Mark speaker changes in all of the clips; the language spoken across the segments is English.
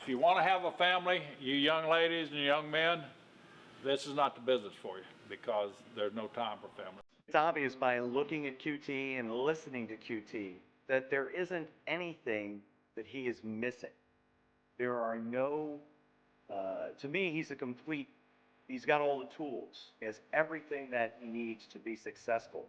Speaker 1: If you want to have a family, you young ladies and young men, this is not the business for you because there's no time for family.
Speaker 2: It's obvious by looking at QT and listening to QT that there isn't anything that he is missing. There are no, to me, he's got all the tools. He has everything that he needs to be successful.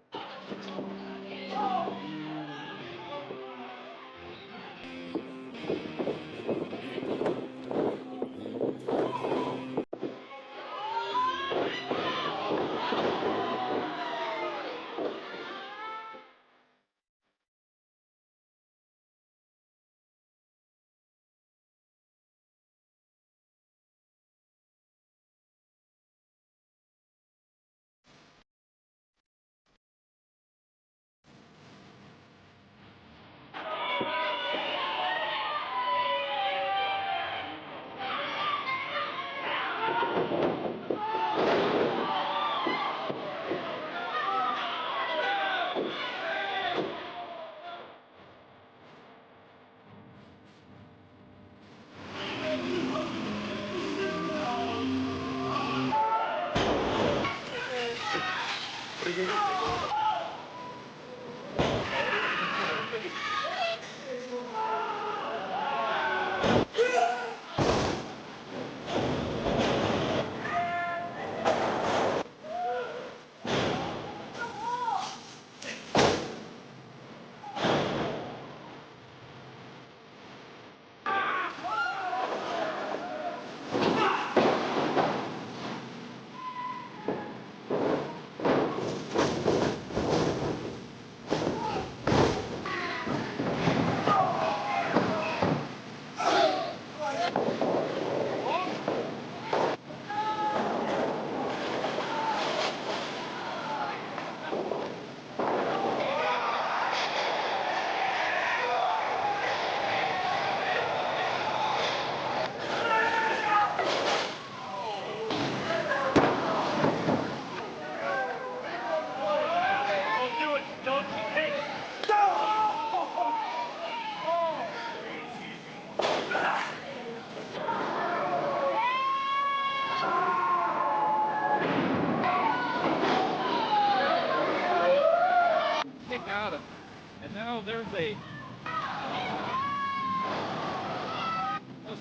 Speaker 3: And now there's a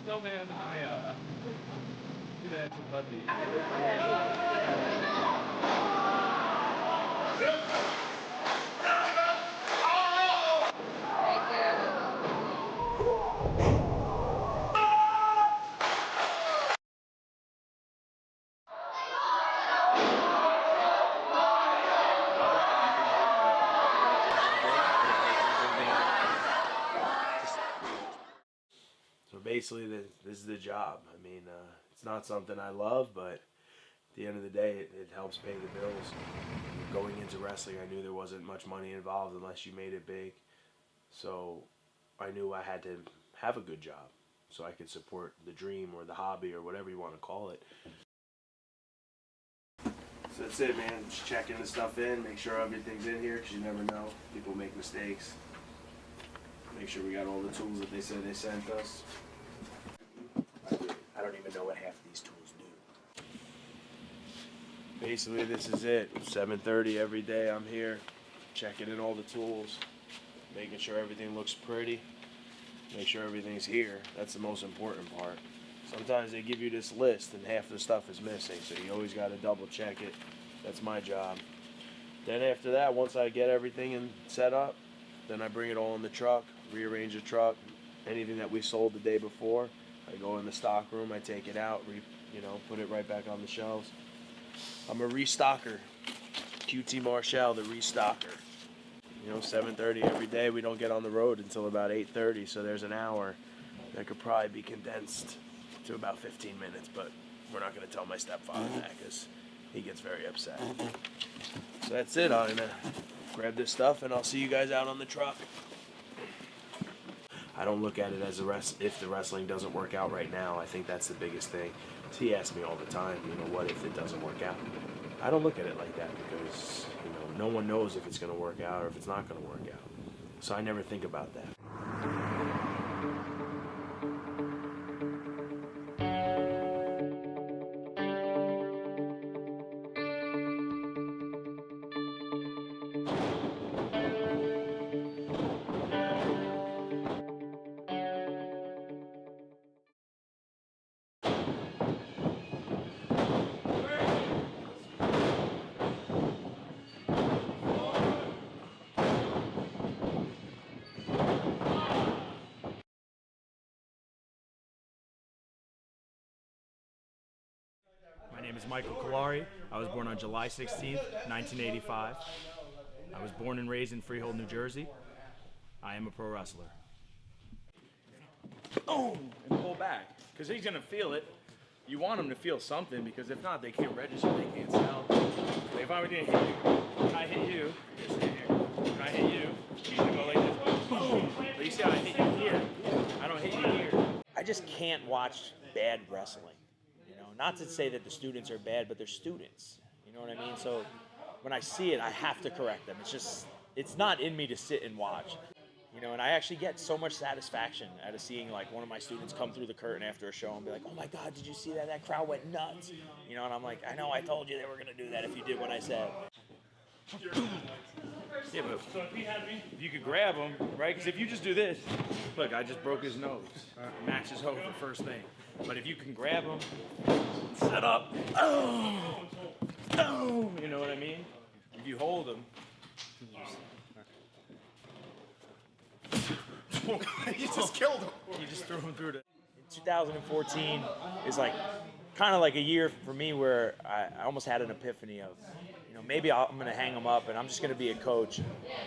Speaker 3: snowman. I do that to Buddy.
Speaker 4: So basically, this is the job. I mean, it's not something I love, but at the end of the day, it helps pay the bills. Going into wrestling, I knew there wasn't much money involved unless you made it big. So I knew I had to have a good job so I could support the dream or the hobby or whatever you want to call it. So that's it, man. Just checking the stuff in, make sure everything's in here, because you never know. People make mistakes. Make sure we got all the tools that they said they sent us. I don't even know what half of these tools do. Basically, this is it. 7:30 every day I'm here, checking in all the tools, making sure everything looks pretty, make sure everything's here. That's the most important part. Sometimes they give you this list and half the stuff is missing, so you always got to double check it. That's my job. Then after that, once I get everything set up, then I bring it all in the truck, rearrange the truck. Anything that we sold the day before, I go in the stock room, I take it out, put it right back on the shelves. I'm a restocker. QT Marshall, the restocker. 7:30 every day. We don't get on the road until about 8:30, so there's an hour that could probably be condensed to about 15 minutes, but we're not going to tell my stepfather that because he gets very upset. So that's it. I'm going to grab this stuff and I'll see you guys out on the truck. I don't look at it as if the wrestling doesn't work out right now. I think that's the biggest thing. He asks me all the time, what if it doesn't work out? I don't look at it like that because, no one knows if it's going to work out or if it's not going to work out. So I never think about that.
Speaker 5: name is Michael Kalari. I was born on July 16th, 1985. I was born and raised in Freehold, New Jersey. I am a pro wrestler. Boom! And pull back, because he's going to feel it. You want him to feel something, because if not, they can't register, they can't sell. If I were to hit you, when I hit you, just stand here. When I hit you, you're going to go like this. Boom! But you see how I hit you here? I don't hit you here.
Speaker 6: I just can't watch bad wrestling. You know, not to say that the students are bad, but they're students. You know what I mean? So when I see it, I have to correct them. It's not in me to sit and watch. You know, and I actually get so much satisfaction out of seeing like one of my students come through the curtain after a show and be like, "Oh my God, did you see that? That crowd went nuts." You know, and I'm like, "I know, I told you they were gonna do that if you did what I said."
Speaker 5: Yeah, but if you could grab him, right? Because if you just do this, look, I just broke his nose. Match is over, first thing. But if you can grab him, set up, you know what I mean? If you hold him,
Speaker 7: You just killed him.
Speaker 5: you just threw him through the...
Speaker 6: 2014 is like kind of like a year for me where I almost had an epiphany of, you know, maybe I'm going to hang them up and I'm just going to be a coach.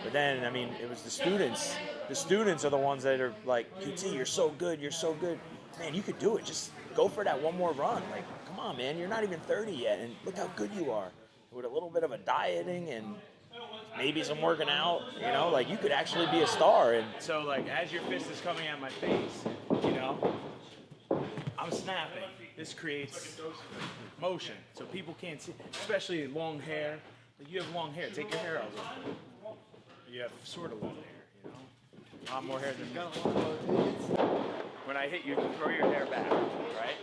Speaker 6: But then, I mean, it was the students. The students are the ones that are like, QT, you're so good, you're so good. Man, you could do it. Just go for that one more run. Like, come on, man, you're not even 30 yet, and look how good you are. With a little bit of a dieting and maybe some working out, you know, like you could actually be a star. And
Speaker 5: So, like, as your fist is coming at my face, you know, I'm snapping. This creates motion, so people can't see, especially long hair. Like, you have long hair. Take your hair out. You have sort of long hair, you know. A lot more hair than me. When I hit you, throw your hair back, right?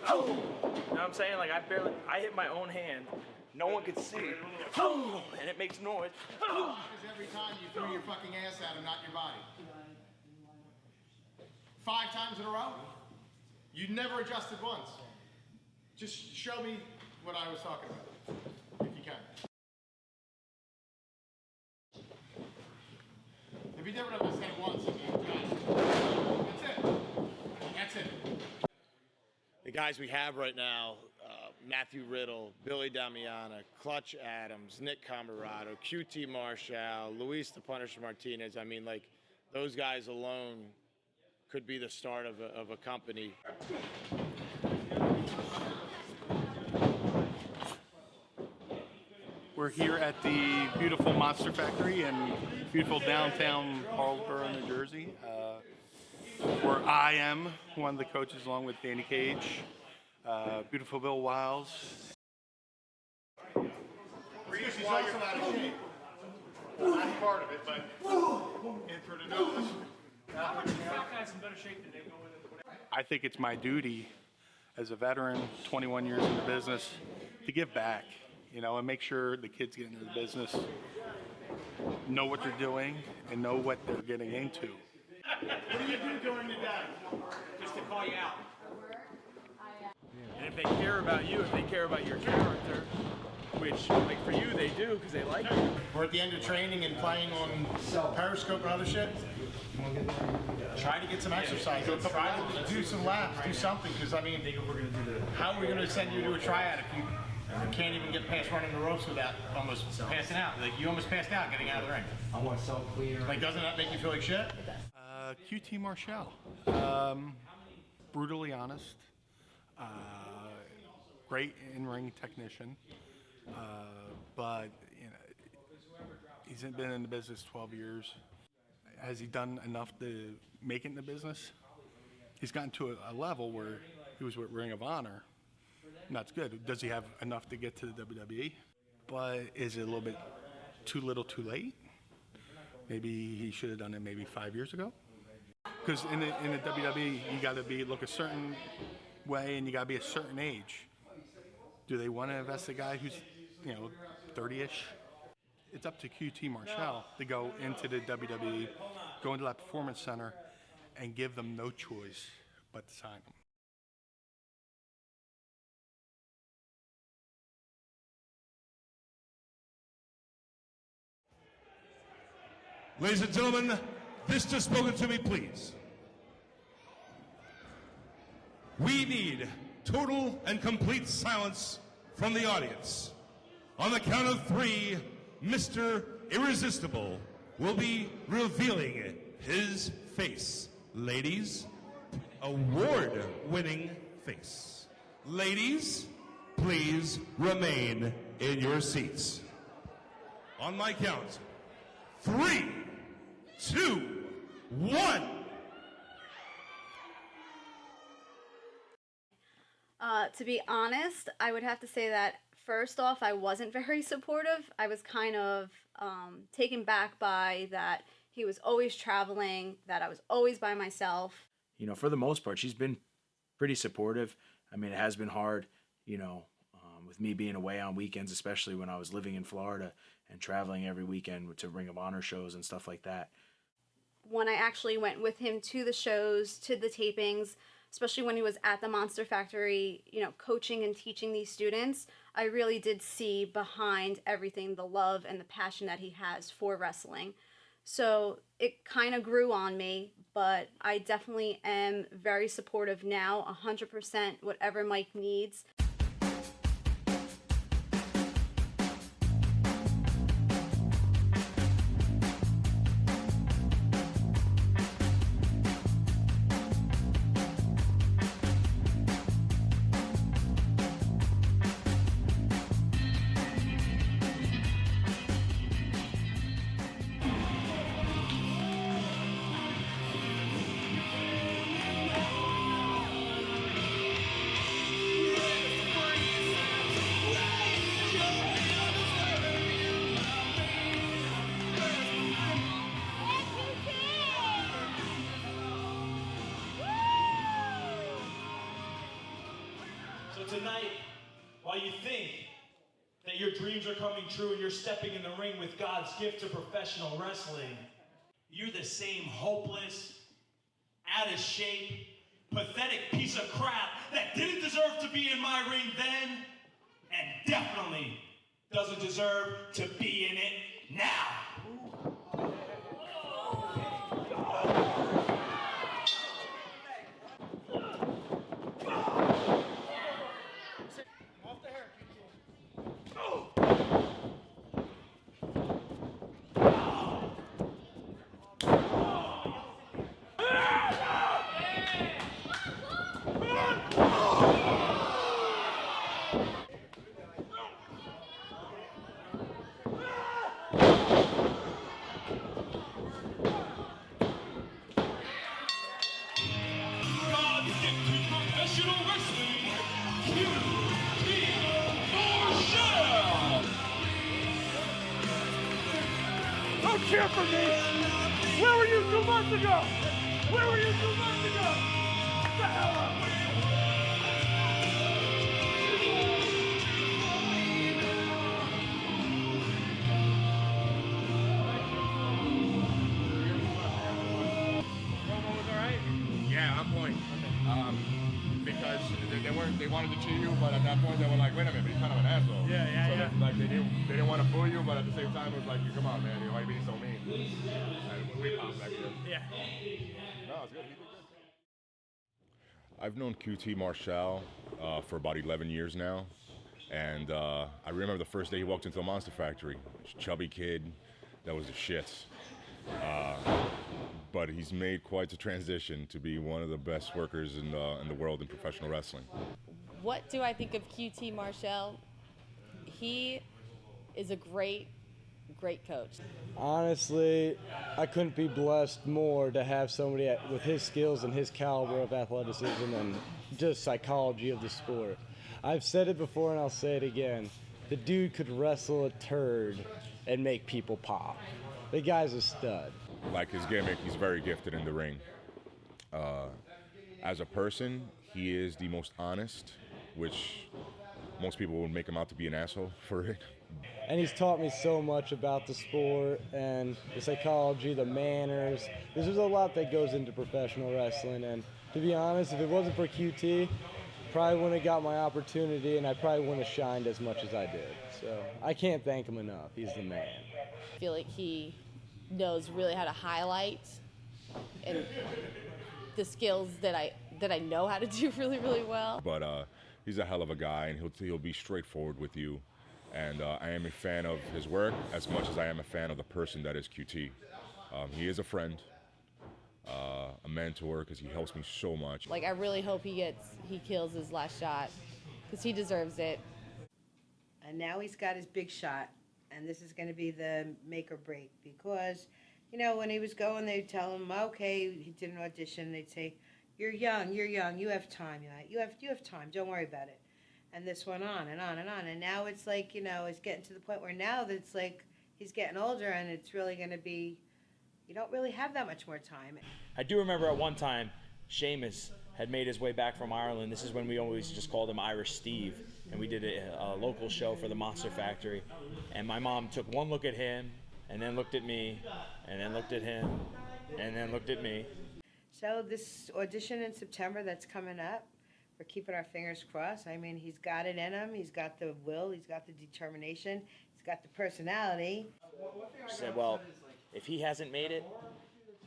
Speaker 5: Oh! You know what I'm saying? Like, I hit my own hand. No one could see it. Oh! And it makes noise. Oh!
Speaker 7: Because every time you threw your fucking ass at him, not your body. 5 times in a row. You never adjusted once. Just show me what I was talking about, if you can. If you never done this once, that's it. That's it. The guys we have right now, Matthew Riddle, Billy Damiana, Clutch Adams, Nick Camarato, QT Marshall, Luis the Punisher Martinez. I mean, like, those guys alone could be the start of a company.
Speaker 8: We're here at the beautiful Monster Factory in beautiful downtown Harlesboro, New Jersey, where I am one of the coaches along with Danny Cage, beautiful Bill Wiles.
Speaker 7: He's also out of shape. That's part of it, but in for the nose.
Speaker 8: I think it's my duty as a veteran, 21 years in the business, to give back, you know, and make sure the kids get into the business, know what they're doing, and know what they're getting into.
Speaker 7: What do you do during the day?
Speaker 5: Just to call you out. And if they care about you, if they care about your character, which, like, for you, they do because they like you.
Speaker 7: We're at the end of training and playing on Periscope and other shit. Try to get some exercise. Try to do some laps, do something, because, I mean, how are we going to send you to a tryout if you can't even get past running the ropes without almost passing out? Like, you almost passed out getting out of the ring.
Speaker 9: I want so clear.
Speaker 7: Like, doesn't that make you feel like shit?
Speaker 8: QT Marshall, brutally honest, great in-ring technician, but you know, he's been in the business 12 years. Has he done enough to make it in the business? He's gotten to a level where he was with Ring of Honor, and that's good. Does he have enough to get to the WWE? But is it a little bit too little too late? Maybe he should have done it maybe 5 years ago. Because in the WWE, you got to look a certain way, and you got to be a certain age. Do they want to invest a guy who's, you know, 30-ish? It's up to QT Marshall to go into the WWE, go into that performance center, and give them no choice but to sign him.
Speaker 10: Ladies and gentlemen, this just spoken to me, please. We need total and complete silence from the audience. On the count of 3, Mr. Irresistible will be revealing his face. Ladies, award-winning face. Ladies, please remain in your seats. On my count, 3, 2, 1.
Speaker 9: To be honest, I would have to say that first off, I wasn't very supportive. I was kind of taken back by that he was always traveling, that I was always by myself.
Speaker 6: You know, for the most part, she's been pretty supportive. I mean, it has been hard, you know, with me being away on weekends, especially when I was living in Florida and traveling every weekend to Ring of Honor shows and stuff like that.
Speaker 9: When I actually went with him to the shows, to the tapings, especially when he was at the Monster Factory, you know, coaching and teaching these students, I really did see behind everything the love and the passion that he has for wrestling. So it kind of grew on me, but I definitely am very supportive now, 100% whatever Mike needs.
Speaker 11: So tonight, while you think that your dreams are coming true and you're stepping in the ring with God's gift to professional wrestling, you're the same hopeless, out of shape, pathetic piece of crap that didn't deserve to be in my ring then and definitely doesn't deserve to be in it now.
Speaker 3: Don't cheer for me! Where were you 2 months ago? Where were you 2 months ago? What the hell up?
Speaker 10: Yeah, on point. Because they wanted to cheer you, but at that point they were like, wait a minute, he's kind of an asshole.
Speaker 3: Yeah.
Speaker 10: So like they didn't want to boo you, but at the same time it was like, come on, man, why are you being so mean? And we popped back there.
Speaker 3: Yeah.
Speaker 10: No, it's good. He did good. I've known QT Marshall for about 11 years now, and I remember the first day he walked into the Monster Factory. Chubby kid, that was the shit. But he's made quite a transition to be one of the best workers in the world in professional wrestling.
Speaker 12: What do I think of QT Marshall? He is a great coach.
Speaker 13: Honestly, I couldn't be blessed more to have somebody with his skills and his caliber of athleticism and just psychology of the sport. I've said it before and I'll say it again. The dude could wrestle a turd and make people pop. The guy's a stud.
Speaker 10: Like his gimmick, he's very gifted in the ring. As a person, he is the most honest, which most people would make him out to be an asshole for it.
Speaker 13: And he's taught me so much about the sport and the psychology, the manners. There's a lot that goes into professional wrestling, and to be honest, if it wasn't for QT, probably wouldn't have got my opportunity, and I probably wouldn't have shined as much as I did. So I can't thank him enough. He's the man.
Speaker 12: I feel like he knows really how to highlight and the skills that I that I know how to do really, really well.
Speaker 10: But he's a hell of a guy, and he'll be straightforward with you. And I am a fan of his work as much as I am a fan of the person that is QT. He is a friend, a mentor, because he helps me so much.
Speaker 12: Like, I really hope he kills his last shot, because he deserves it.
Speaker 14: And now he's got his big shot, and this is going to be the make or break, because, you know, when he was going, they'd tell him, okay, he did an audition, they'd say, you're young, you have time, you have time, don't worry about it. And this went on and on and on, and now it's like, you know, it's getting to the point where now that it's like he's getting older, and it's really going to be, you don't really have that much more time.
Speaker 6: I do remember at one time, Seamus had made his way back from Ireland. This is when we always just called him Irish Steve, and we did a local show for the Monster Factory. And my mom took one look at him, and then looked at me, and then looked at him, and then looked at me.
Speaker 14: So this audition in September that's coming up, we're keeping our fingers crossed. I mean, he's got it in him. He's got the will. He's got the determination. He's got the personality.
Speaker 6: She said, well, if he hasn't made it,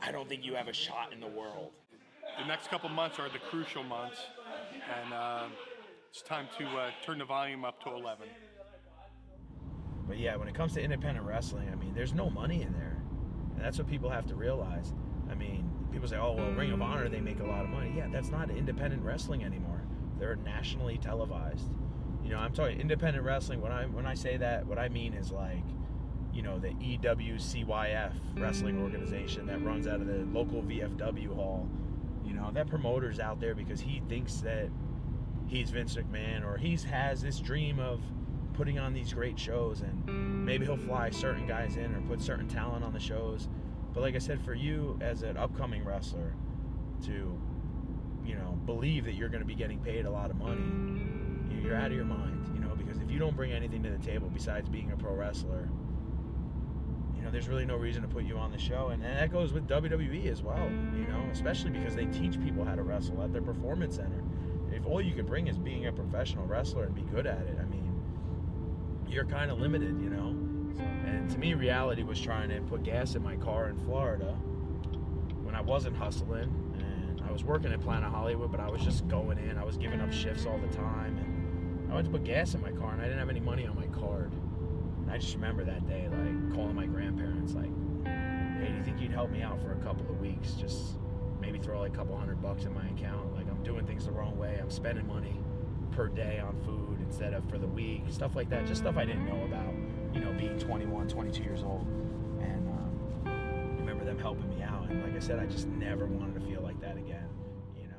Speaker 6: I don't think you have a shot in the world.
Speaker 8: The next couple months are the crucial months, and it's time to turn the volume up to 11.
Speaker 6: But yeah, when it comes to independent wrestling, I mean, there's no money in there. And that's what people have to realize. I mean, people say, oh, well, Ring of Honor, they make a lot of money. Yeah, that's not independent wrestling anymore. They're nationally televised. You know, I'm talking independent wrestling. When I say that, what I mean is like, you know, the EWCYF wrestling organization that runs out of the local VFW hall. You know, that promoter's out there because he thinks that he's Vince McMahon, or has this dream of putting on these great shows, and maybe he'll fly certain guys in or put certain talent on the shows. But like I said, for you as an upcoming wrestler to, you know, believe that you're going to be getting paid a lot of money, you're out of your mind, you know, because if you don't bring anything to the table besides being a pro wrestler, you know, there's really no reason to put you on the show. And that goes with WWE as well, you know, especially because they teach people how to wrestle at their performance center. If all you can bring is being a professional wrestler and be good at it, I mean, you're kind of limited, you know. And to me, reality was trying to put gas in my car in Florida when I wasn't hustling, and I was working at Planet Hollywood, but I was just going in. I was giving up shifts all the time, and I went to put gas in my car, and I didn't have any money on my card. And I just remember that day, like, calling my grandparents, like, hey, do you think you'd help me out for a couple of weeks? Just maybe throw like a couple $100 in my account. Like, I'm doing things the wrong way. I'm spending money per day on food instead of for the week, stuff like that, just stuff I didn't know about, you know, being 21, 22 years old. And I remember them helping me out, and like I said, I just never wanted to feel like that again, you know.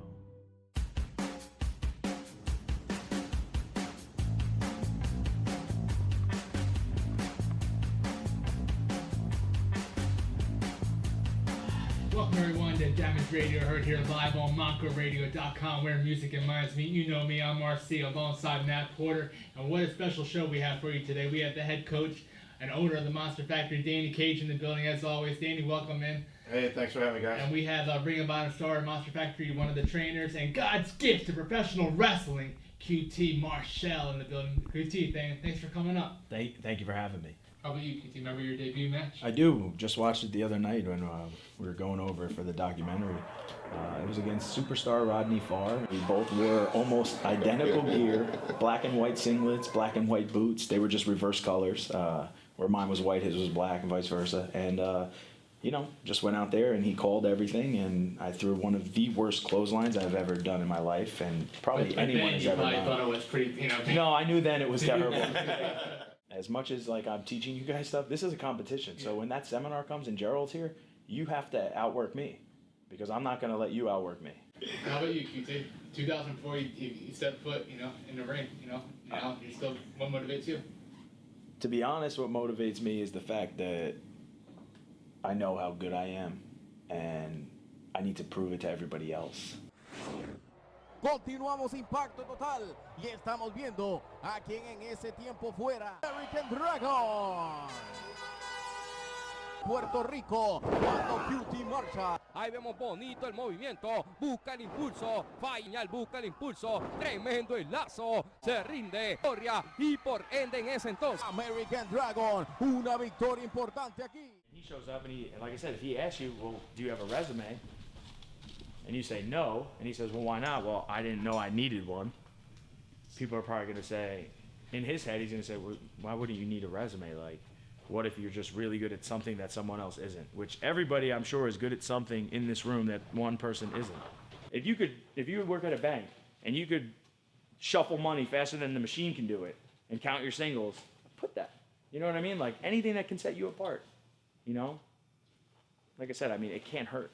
Speaker 15: Welcome everyone to Damage Radio, heard here live on MoncoRadio.com, where music and minds meet. You know me, I'm RC, alongside Matt Porter, and what a special show we have for you today. We have the head coach and owner of the Monster Factory, Danny Cage, in the building as always. Danny, welcome in.
Speaker 16: Hey, thanks for having me, guys.
Speaker 15: And we have Ring of Honor star, Monster Factory, one of the trainers, and God's gift to professional wrestling, QT Marshall, in the building. QT, thanks for coming up.
Speaker 6: Thank you for having me.
Speaker 15: How about you, QT? Remember your debut match?
Speaker 6: I do. Just watched it the other night when we were going over it for the documentary. It was against superstar Rodney Farr. We both wore almost identical gear, black and white singlets, black and white boots. They were just reverse colors. Where mine was white, his was black, and vice versa. And, you know, just went out there and he called everything, and I threw one of the worst clotheslines I've ever done in my life, and probably anyone has ever done.
Speaker 15: You thought it was pretty, you know.
Speaker 6: No, I knew then it was terrible. As much as like I'm teaching you guys stuff, this is a competition. So when that seminar comes and Gerald's here, you have to outwork me, because I'm not going to let you outwork me.
Speaker 15: How about you, QT? 2004, you stepped foot, you know, in the ring, you know. Now, you still, what motivates you?
Speaker 6: To be honest, what motivates me is the fact that I know how good I am, and I need to prove it to everybody else.
Speaker 17: Continuamos Impacto Total y estamos viendo a quien en ese tiempo fuera American Dragon. Puerto Rico, cuando QT marcha. Ahí vemos bonito el movimiento, busca el impulso, Fainal busca el impulso, tremendo el lazo, se rinde, victoria y por ende en ese entonces. American Dragon, una victoria importante aquí.
Speaker 6: He shows up and like I said, if he asks you, well, do you have a resume? and you say no, and he says, well, why not? Well, I didn't know I needed one. People are probably going to say, in his head, he's going to say, well, why wouldn't you need a resume? Like, what if you're just really good at something that someone else isn't? Which everybody, I'm sure, is good at something in this room that one person isn't. If you would work at a bank and you could shuffle money faster than the machine can do it and count your singles, put that. You know what I mean? Like, anything that can set you apart, you know? Like I said, I mean, it can't hurt.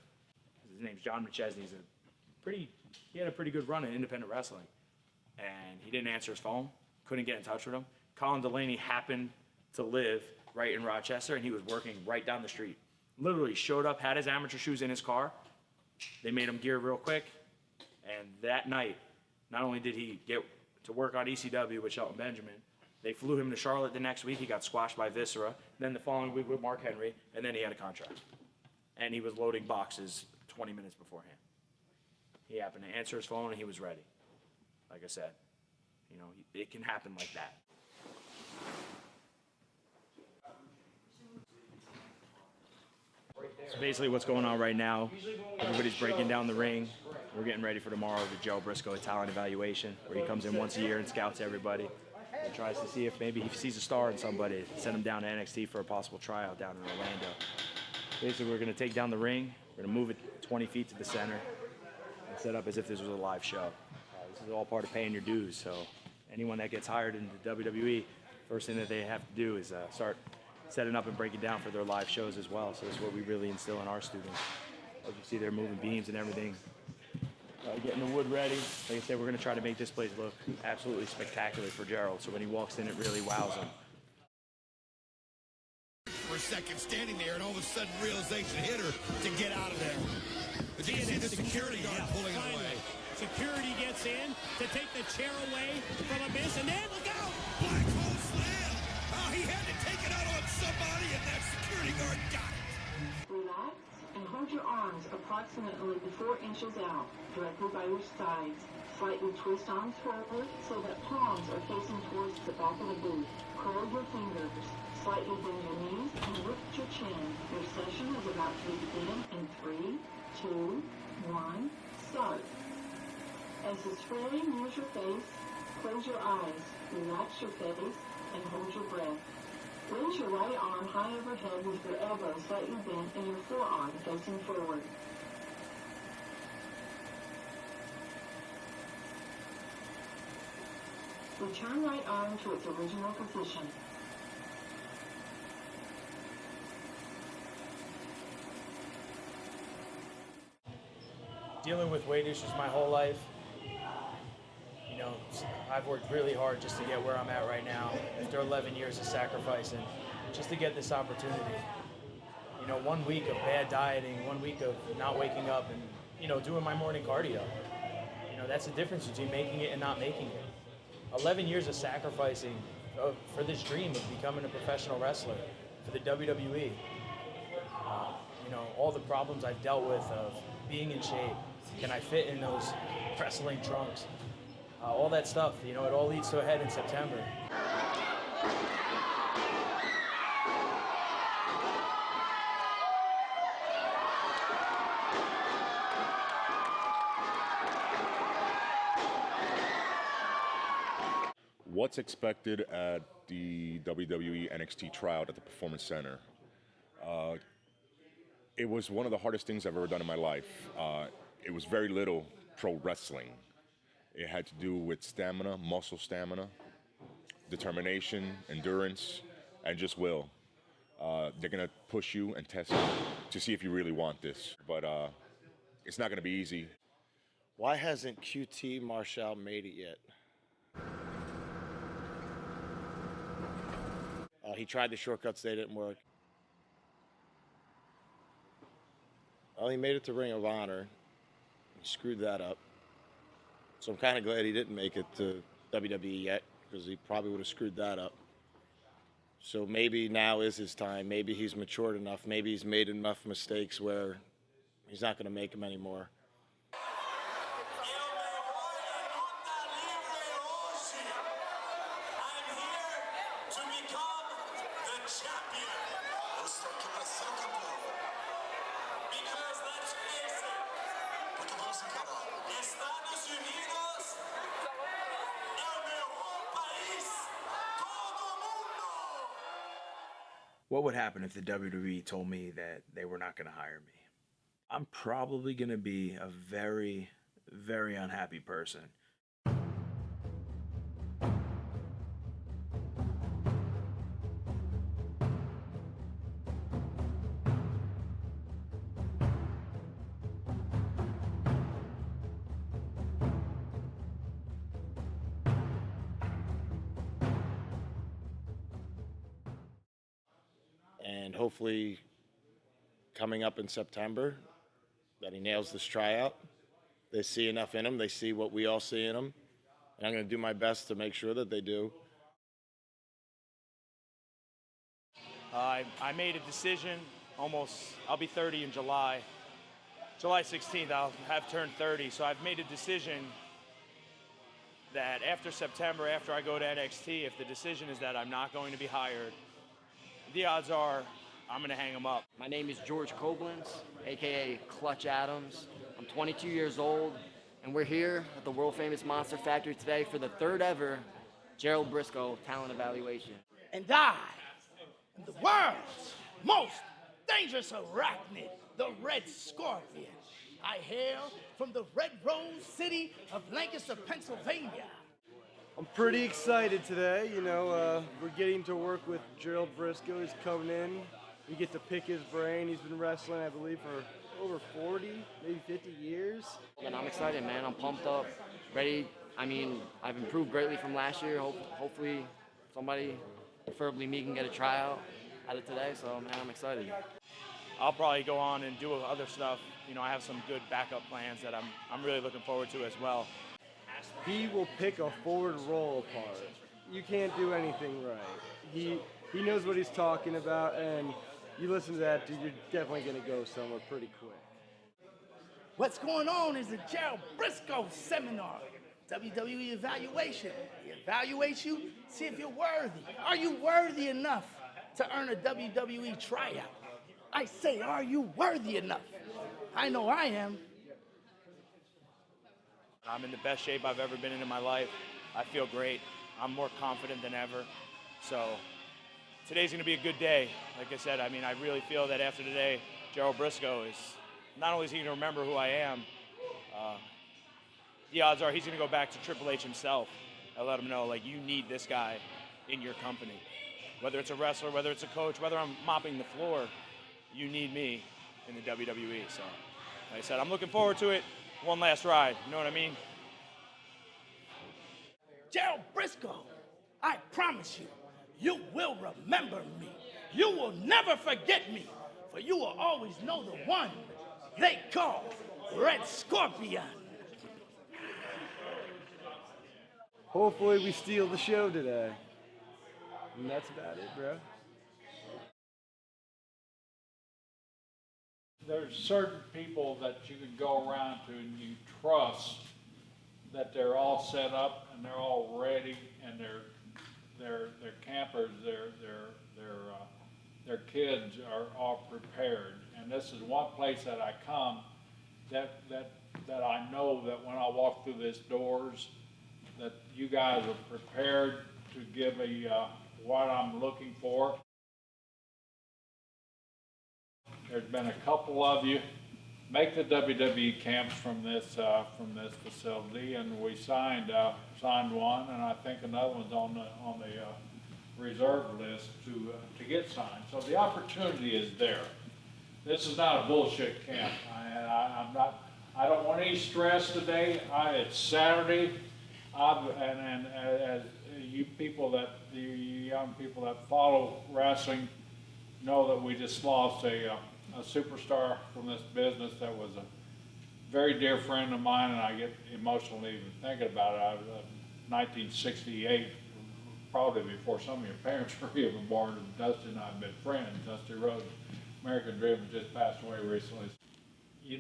Speaker 6: His name's John McChesney. He had a pretty good run in independent wrestling. And he didn't answer his phone, couldn't get in touch with him. Colin Delaney happened to live right in Rochester, and he was working right down the street. Literally showed up, had his amateur shoes in his car. They made him gear real quick. And that night, not only did he get to work on ECW with Shelton Benjamin, they flew him to Charlotte the next week. He got squashed by Viscera. Then the following week with Mark Henry, and then he had a contract. And he was loading boxes 20 minutes beforehand. He happened to answer his phone, and he was ready. Like I said, you know, it can happen like that. So basically what's going on right now, everybody's breaking down the ring. We're getting ready for tomorrow, the Joe Briscoe talent evaluation, where he comes in once a year and scouts everybody and tries to see if maybe he sees a star in somebody, send him down to NXT for a possible tryout down in Orlando. Basically, we're going to take down the ring, we're going to move it 20 feet to the center, and set up as if this was a live show. This is all part of paying your dues, so anyone that gets hired into WWE, first thing that they have to do is start setting up and breaking down for their live shows as well. So this is what we really instill in our students. As you see, they're moving beams and everything, getting the wood ready. Like I said, we're going to try to make this place look absolutely spectacular for Gerald, so when he walks in, it really wows him.
Speaker 3: For a second, standing there, and all of a sudden, realization hit her to get out of there. But you can see the security guard pulling it away.
Speaker 16: Security gets in to take the chair away from Abyss, and then look out!
Speaker 3: Black hole slam! Oh, he had to take it out on somebody, and that security guard got it.
Speaker 18: Relax and hold your arms approximately 4 inches out, directly by your sides. Slightly twist arms forward so that palms are facing towards the back of the boot. Curl your fingers. Slightly bend your knees and lift your chin. Your session is about to begin in 3, 2, 1, start. As the spray nears your face, close your eyes, relax your face, and hold your breath. Raise your right arm high overhead with your elbow slightly bent and your forearm facing forward. Return right arm to its original position.
Speaker 6: Dealing with weight issues my whole life. You know, I've worked really hard just to get where I'm at right now. After 11 years of sacrificing, just to get this opportunity. You know, 1 week of bad dieting, 1 week of not waking up and, you know, doing my morning cardio. You know, that's the difference between making it and not making it. 11 years of sacrificing for this dream of becoming a professional wrestler for the WWE. You know, all the problems I've dealt with of being in shape. Can I fit in those wrestling trunks? All that stuff, you know, it all leads to a head in September.
Speaker 10: What's expected at the WWE NXT tryout at the Performance Center? It was one of the hardest things I've ever done in my life. It was very little pro wrestling. It had to do with stamina, muscle stamina, determination, endurance, and just will. They're gonna push you and test you to see if you really want this, but it's not gonna be easy.
Speaker 7: Why hasn't QT Marshall made it yet? He tried the shortcuts, they didn't work. Well, he made it to Ring of Honor. He screwed that up. So I'm kind of glad he didn't make it to WWE yet, because he probably would have screwed that up. So maybe now is his time. Maybe he's matured enough. Maybe he's made enough mistakes where he's not going to make them anymore.
Speaker 11: Estados Unidos, el mejor país, todo mundo.
Speaker 6: What would happen if the WWE told me that they were not going to hire me? I'm probably going to be a very, very unhappy person.
Speaker 7: And hopefully, coming up in September, that he nails this tryout. They see enough in him. They see what we all see in him. And I'm going to do my best to make sure that they do.
Speaker 5: I made a decision I'll be 30 in July. July 16th, I'll have turned 30. So I've made a decision that after September, after I go to NXT, if the decision is that I'm not going to be hired, the odds are I'm going to hang him up.
Speaker 19: My name is George Koblenz, aka Clutch Adams. I'm 22 years old, and we're here at the world famous Monster Factory today for the third ever Gerald Briscoe Talent Evaluation.
Speaker 20: And I am the world's most dangerous arachnid, the Red Scorpion. I hail from the Red Rose city of Lancaster, Pennsylvania.
Speaker 13: I'm pretty excited today. We're getting to work with Gerald Briscoe. He's coming in. We get to pick his brain. He's been wrestling, I believe, for over 40, maybe 50 years.
Speaker 19: And I'm excited, man. I'm pumped up, ready. I mean, I've improved greatly from last year. Hopefully somebody, preferably me, can get a tryout out of today. So, man, I'm excited.
Speaker 5: I'll probably go on and do other stuff. I have some good backup plans that I'm really looking forward to as well.
Speaker 13: He will pick a forward roll apart. You can't do anything right. He knows what he's talking about, and you listen to that, dude, you're definitely going to go somewhere pretty quick.
Speaker 20: What's going on is the Gerald Briscoe seminar, WWE evaluation. He evaluates you, see if you're worthy. Are you worthy enough to earn a WWE tryout? I say, are you worthy enough? I know I am.
Speaker 5: I'm in the best shape I've ever been in my life. I feel great. I'm more confident than ever. So today's going to be a good day. Like I said, I really feel that after today, Gerald Briscoe is, not only is he going to remember who I am, the odds are he's going to go back to Triple H himself and let him know, you need this guy in your company. Whether it's a wrestler, whether it's a coach, whether I'm mopping the floor, you need me in the WWE. So, like I said, I'm looking forward to it. One last ride, you know what I mean?
Speaker 20: Gerald Briscoe, I promise you, you will remember me. You will never forget me, for you will always know the one they call Red Scorpion.
Speaker 13: Hopefully we steal the show today. And that's about it, bro.
Speaker 1: There's certain people that you can go around to and you trust that they're all set up and they're all ready and their campers, their kids are all prepared. And this is one place that I come that I know that when I walk through these doors that you guys are prepared to give me what I'm looking for. There's been a couple of you make the WWE camps from this facility, and we signed one, and I think another one's on the reserve list to get signed. So the opportunity is there. This is not a bullshit camp. I don't want any stress today. It's Saturday, and as you young people that follow wrestling know that we just lost a superstar from this business that was a very dear friend of mine, and I get emotional even thinking about it. 1968, probably before some of your parents were even born, Dusty and I have been friends. Dusty Rhodes, American Dream, just passed away recently.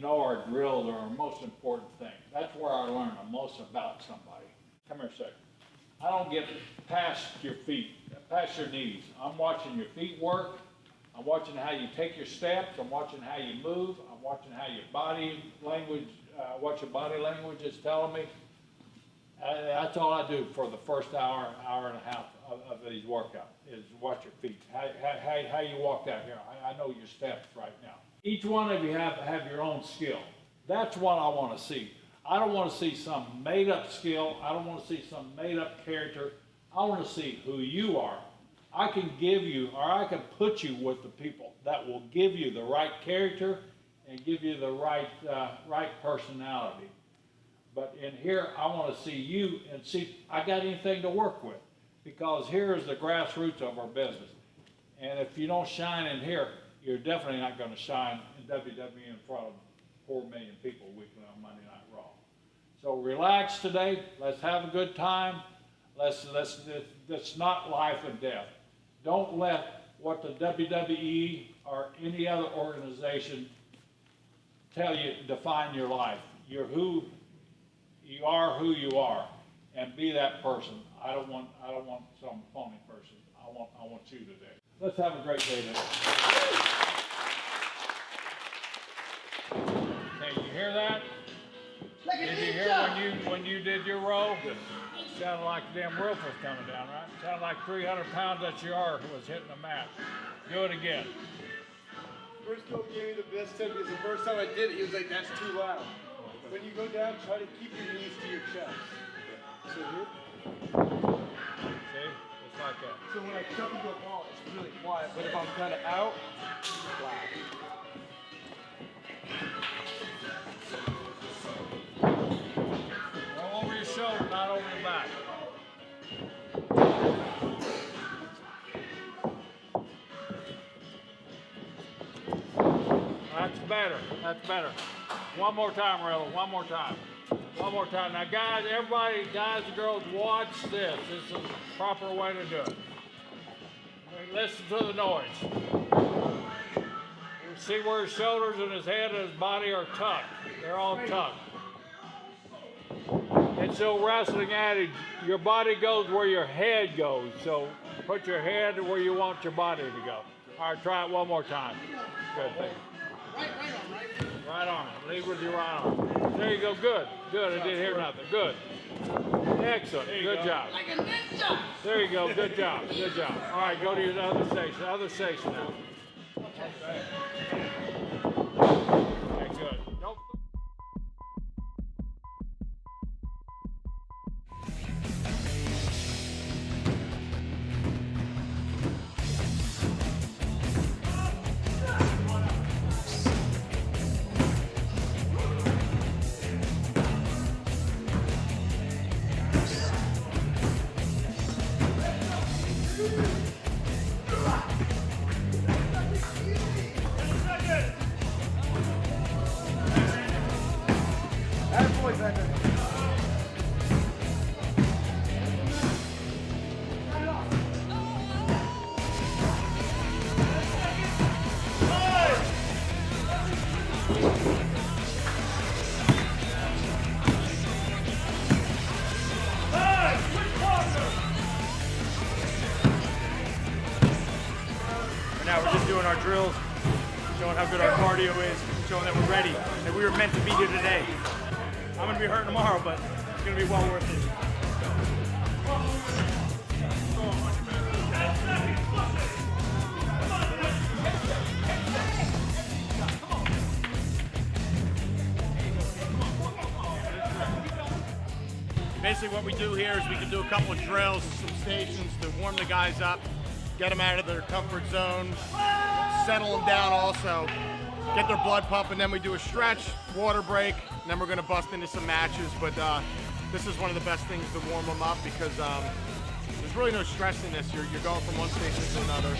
Speaker 1: Our drills are our most important thing. That's where I learn the most about somebody. Come here a second. I don't get past your feet, past your knees. I'm watching your feet work. I'm watching how you take your steps. I'm watching how you move. I'm watching how your body language what your body language is telling me. That's all I do for the first hour and a half of these workouts, is watch your feet. How you walk out here. I know your steps right now. Each one of you have your own skill. That's what I want to see. I don't want to see some made up skill. I don't want to see some made up character. I want to see who you are. I can give you, or I can put you with the people that will give you the right character and give you the right personality. But in here, I want to see you and see I got anything to work with, because here is the grassroots of our business. And if you don't shine in here, you're definitely not going to shine in WWE in front of 4 million people weekly on Monday Night Raw. So relax today. Let's have a good time. That's not life and death. Don't let what the WWE or any other organization tell you define your life. You are who you are, and be that person. I don't want some phony person. I want you today. Let's have a great day today. Okay, you hear that? Did you hear when you did your row? Sounded like the damn roof was coming down, right? Sounded like 300 pounds that you are was hitting the mat. Do it again.
Speaker 21: Briscoe gave me the best tip because the first time I did it, he was like, "That's too loud." When you go down, try to keep your knees to your chest. So here.
Speaker 1: See? Just like that.
Speaker 21: So when I jump into a ball, it's really quiet, but if I'm kind of out, it's loud.
Speaker 1: Go over your shoulder, not over your back. That's better. That's better. One more time, Riddle. One more time. One more time. Now, guys, everybody, guys and girls, watch this. This is the proper way to do it. Listen to the noise. You see where his shoulders and his head and his body are tucked. They're all tucked. It's a wrestling adage. Your body goes where your head goes. So put your head where you want your body to go. All right, try it one more time. Good thing. Right arm. Lead with your right arm. There you go. Good. Good. I didn't hear nothing. Good. Excellent. Good job. Like a ninja. There you go. Good job. Good job. All right, go to your other station. Other station now. Okay, good. Don't.
Speaker 5: Now we're just doing our drills, showing how good our cardio is, showing that we're ready, that we were meant to be here today. I'm going to be hurt tomorrow, but it's going to be well worth it.
Speaker 7: Basically what we do here is we can do a couple of drills, some stations to warm the guys up, get them out of their comfort zone, settle them down also, get their blood pumping, then we do a stretch, water break, and then we're going to bust into some matches. But this is one of the best things to warm them up because there's really no stress in this. You're going from one station to another.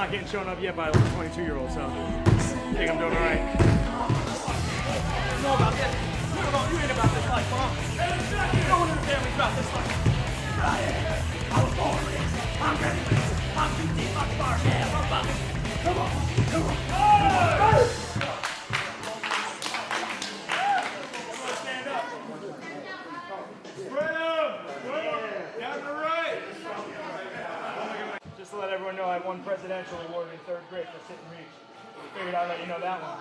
Speaker 5: not getting shown up yet by a 22-year-old, so I think I'm doing all right. You don't know about this. You ain't about this life, bro. No one in the family's about this life. I was born rich. I'm ready for this. I'm too deep, I'm far down. I'm about it. Come on, come on. Hey! Stand up. Spread up. Down the right. Just to let everyone know, I won presidential award in 3rd grade for sit and reach. Figured I'd let you know that one.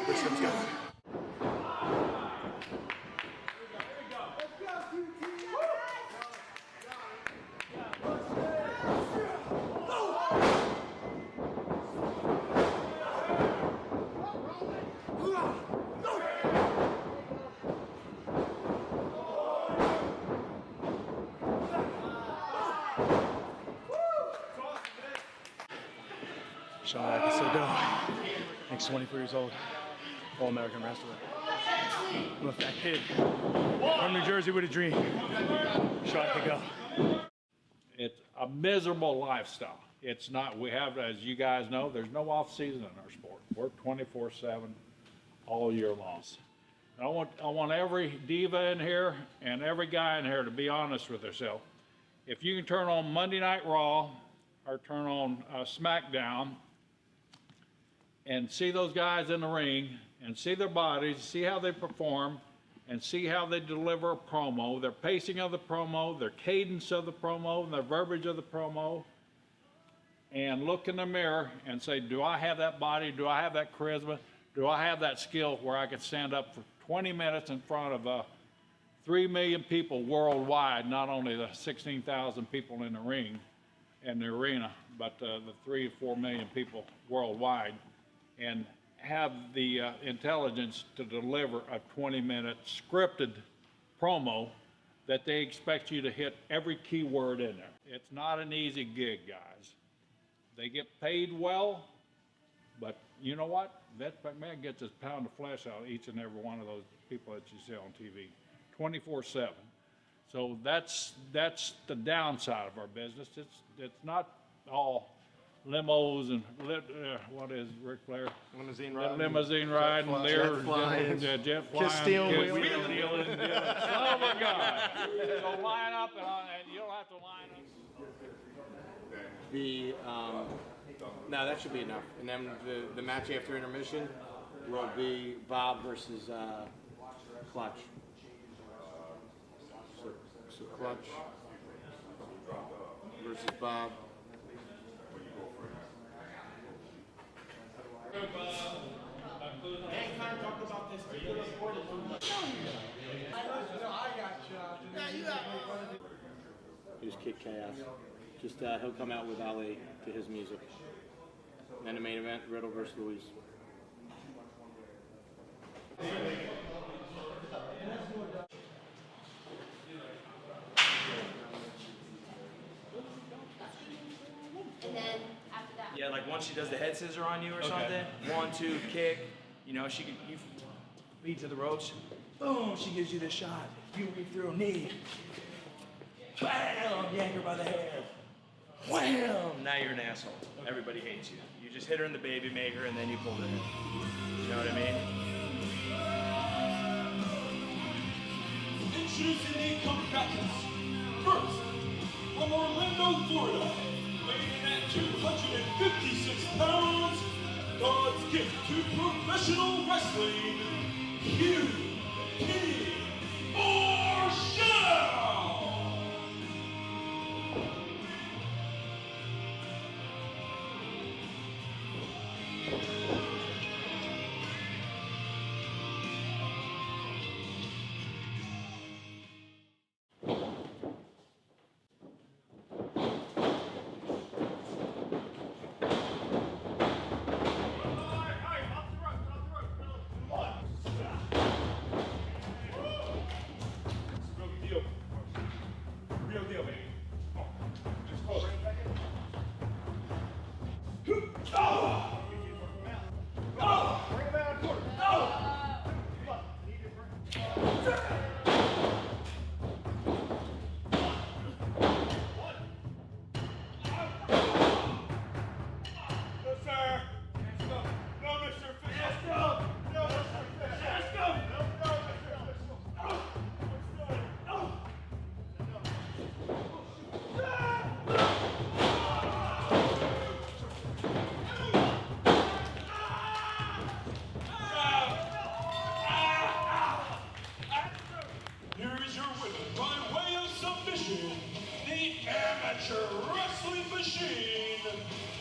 Speaker 5: Let's go. Showing that I can still go. Next 24 years old, All-American wrestler. I'm a fat kid from New Jersey with a dream. Show I could go.
Speaker 1: It's a miserable lifestyle. It's not, we have, as you guys know, there's no off season in our sport. We're 24/7 all year long. I want every diva in here and every guy in here to be honest with themselves. If you can turn on Monday Night Raw or turn on SmackDown and see those guys in the ring and see their bodies, see how they perform, and see how they deliver a promo, their pacing of the promo, their cadence of the promo, and their verbiage of the promo, and look in the mirror and say, do I have that body? Do I have that charisma? Do I have that skill where I could stand up for 20 minutes in front of 3 million people worldwide, not only the 16,000 people in the ring and the arena, but the 3 to 4 million people worldwide, and have the intelligence to deliver a 20-minute scripted promo that they expect you to hit every key word in there. It's not an easy gig, guys. They get paid well, but you know what? Vince McMahon gets his pound of flesh out of each and every one of those people that you see on TV, 24/7. So that's the downside of our business. It's not all limos and what is Ric Flair?
Speaker 21: Limousine riding.
Speaker 1: Limousine riding,
Speaker 21: jet flying.
Speaker 1: Jet flying.
Speaker 21: Kiss stealing wheels.
Speaker 1: Wheeling. Oh my God. So line up and you don't have to line up.
Speaker 2: No, that should be enough. And then the match after intermission will be Bob versus Clutch. So Clutch versus Bob. Here's Kid Chaos. Just he'll come out with Ali to his music. And then the main event, Riddle versus Luis.
Speaker 9: And then after that.
Speaker 5: Yeah, like once she does the head scissor on you or something, 1, 2, kick, you know, you lead to the ropes, boom, she gives you this shot. You weave through a knee. Bam! Yank her by the hair. Wham! Now you're an asshole. Everybody hates you. You just hit her in the baby maker and then you pulled her in. You know what I mean?
Speaker 11: Introducing the combatants. First, from Orlando, Florida, weighing in at 256 pounds, God's gift to professional wrestling, QT Marshall! Real deal, baby. Just close. Bring him out quarter.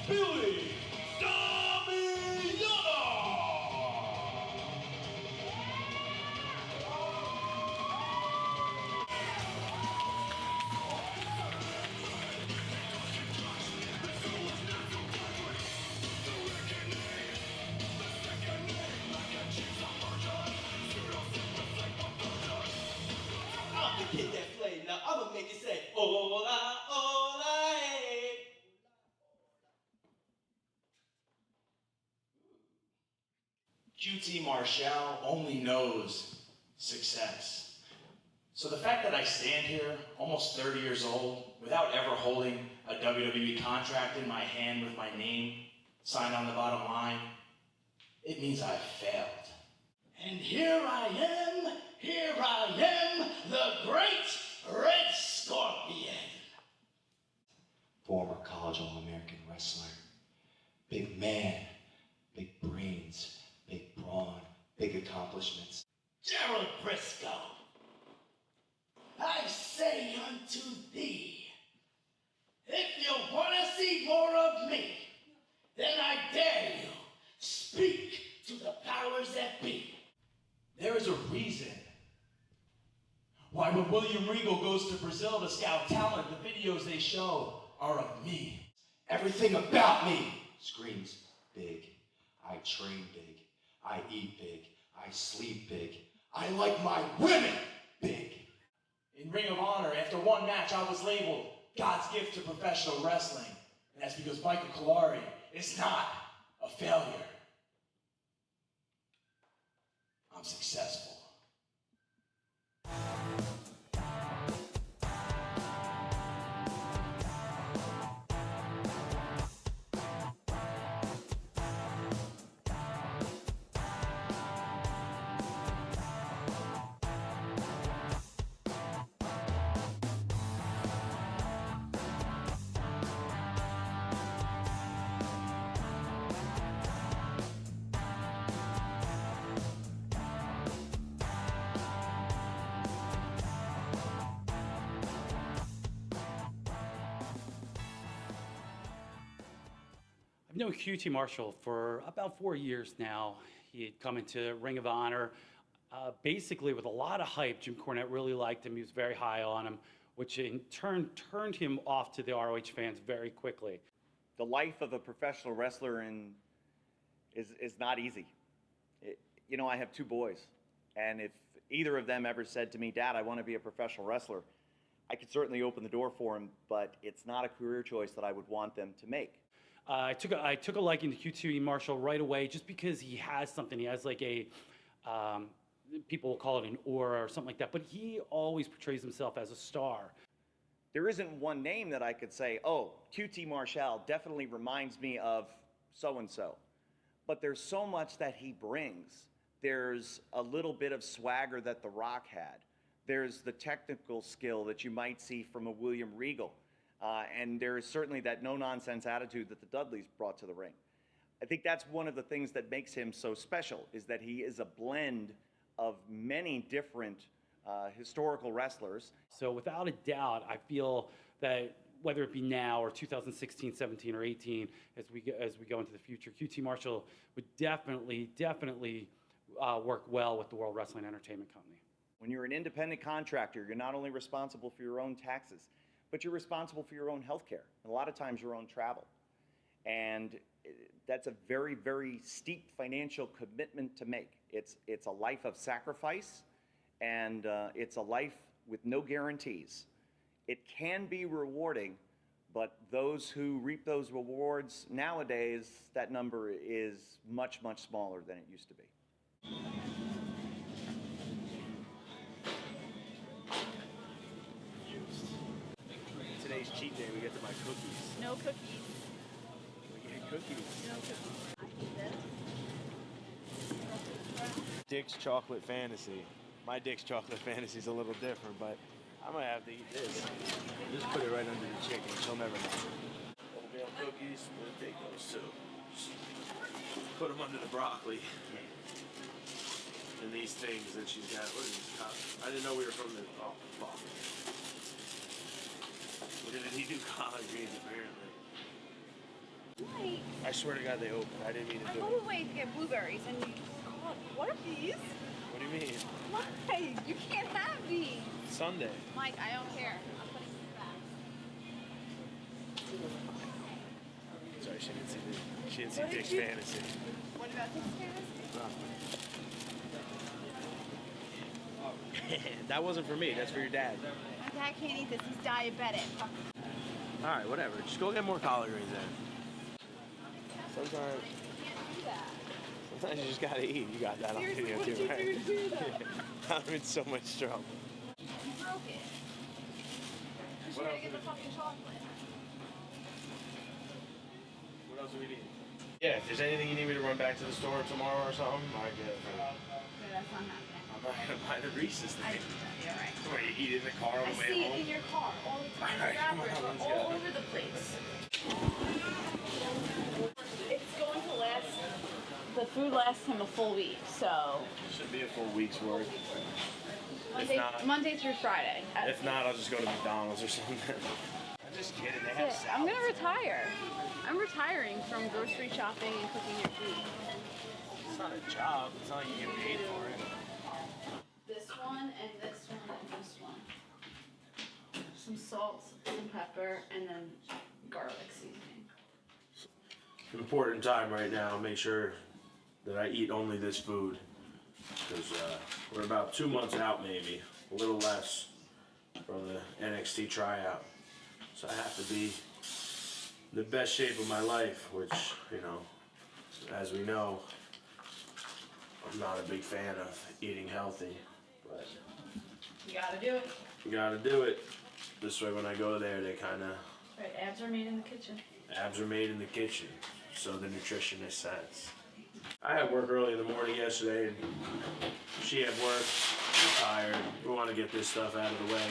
Speaker 11: Billy Damiano.
Speaker 4: I'm the kid that played. Now I'ma make it say, hola, hola, hey.
Speaker 11: QT Marshall only knows success. So the fact that I stand here, almost 30 years old, without ever holding a WWE contract in my hand with my name signed on the bottom line, it means I've failed.
Speaker 20: And here I am, the great Red Scorpion.
Speaker 4: Former college All-American wrestler. Big man, big brains, big brawn, big accomplishments.
Speaker 20: Gerald Briscoe, I say unto thee, if you want to see more of me, then I dare you, speak to the powers that be.
Speaker 11: There is a reason why when William Regal goes to Brazil to scout talent, the videos they show are of me.
Speaker 4: Everything about me screams big. I train big. I eat big. I sleep big. I like my women big.
Speaker 11: In Ring of Honor, after one match, I was labeled God's gift to professional wrestling. And that's because Michael Colari is not a failure. I'm successful.
Speaker 22: I've known QT Marshall for about 4 years now. He had come into Ring of Honor basically with a lot of hype. Jim Cornette really liked him. He was very high on him, which in turn turned him off to the ROH fans very quickly.
Speaker 23: The life of a professional wrestler is not easy. You know, I have 2 boys, and if either of them ever said to me, Dad, I want to be a professional wrestler, I could certainly open the door for them, but it's not a career choice that I would want them to make.
Speaker 22: I took a liking to QT Marshall right away just because he has something. He has like a, people will call it an aura or something like that, but he always portrays himself as a star.
Speaker 23: There isn't one name that I could say, oh, QT Marshall definitely reminds me of so-and-so. But there's so much that he brings. There's a little bit of swagger that The Rock had. There's the technical skill that you might see from a William Regal. And there is certainly that no-nonsense attitude that the Dudleys brought to the ring. I think that's one of the things that makes him so special, is that he is a blend of many different historical wrestlers.
Speaker 22: So without a doubt, I feel that whether it be now or 2016, 17, or 18, as we go into the future, QT Marshall would definitely work well with the World Wrestling Entertainment Company.
Speaker 23: When you're an independent contractor, you're not only responsible for your own taxes, but you're responsible for your own health care, and a lot of times your own travel. And that's a very, very steep financial commitment to make. It's a life of sacrifice, and it's a life with no guarantees. It can be rewarding, but those who reap those rewards nowadays, that number is much, much smaller than it used to be.
Speaker 6: Today's cheat day, we get to buy cookies.
Speaker 12: No cookies.
Speaker 6: We get cookies.
Speaker 12: No cookies. I need this.
Speaker 6: Dick's Chocolate Fantasy. My Dick's Chocolate Fantasy is a little different, but I'm gonna have to eat this. Just put it right under the chicken. She'll never know. Oatmeal cookies, we'll take those too. Put them under the broccoli. And these things that she's got. What is this? I didn't know we were from the. Oh, fuck. Did he do collard greens apparently? I swear to God they opened. I didn't mean to
Speaker 9: I'm
Speaker 6: do
Speaker 9: on
Speaker 6: it.
Speaker 9: the way to get blueberries, and you. God, what are these?
Speaker 6: What do you mean?
Speaker 9: Mike, you can't have these.
Speaker 6: Sunday.
Speaker 9: Mike, I don't care. I'm putting these back.
Speaker 6: Sorry, she didn't see
Speaker 9: What did
Speaker 6: Dick's
Speaker 9: you-
Speaker 6: fantasy.
Speaker 9: What about this fantasy?
Speaker 6: That wasn't for me. That's for your dad.
Speaker 9: My dad can't eat this. He's diabetic.
Speaker 6: All right, whatever. Just go get more collard greens then. Sometimes you just gotta eat. You got that on
Speaker 9: Seriously,
Speaker 6: video
Speaker 9: what
Speaker 6: too,
Speaker 9: did you
Speaker 6: right?
Speaker 9: do to do that?
Speaker 6: I'm in so much trouble.
Speaker 9: You broke it. You should get the fucking chocolate.
Speaker 6: What else do we need? Yeah, if there's anything you need me to run back to the store tomorrow or something, I get it.
Speaker 9: Yeah, that's not happening.
Speaker 6: I'm not gonna buy the Reese's thing.
Speaker 9: You're right.
Speaker 6: What, you eat it in the car on
Speaker 9: I
Speaker 6: the way
Speaker 9: see
Speaker 6: home?
Speaker 9: it in your car all the time.
Speaker 6: All right, come on,
Speaker 9: Wrappers
Speaker 6: let's
Speaker 9: are all
Speaker 6: go.
Speaker 9: over the place. It's going to last. The food lasts him a full week, so.
Speaker 6: Should be a full week's worth.
Speaker 9: Monday through Friday.
Speaker 6: If not, I'll just go to McDonald's or something. I'm just kidding. They have
Speaker 9: That's it. I'm gonna retire. I'm retiring from grocery shopping and cooking your food.
Speaker 6: It's not a job. It's not like you get paid for it.
Speaker 9: This one and this one and this one. Some salt, some pepper, and then garlic seasoning.
Speaker 6: Important time right now. Make sure that I eat only this food. Because we're about 2 months out, maybe. A little less from the NXT tryout. So I have to be in the best shape of my life, which, you know, as we know, I'm not a big fan of eating healthy. But
Speaker 9: You gotta do it.
Speaker 6: you gotta do it. This way when I go there, they kind of,
Speaker 9: Right, abs are made in the kitchen.
Speaker 6: abs are made in the kitchen. So the nutritionist says. I had work early in the morning yesterday, and she had work. We're tired. We want to get this stuff out of the way.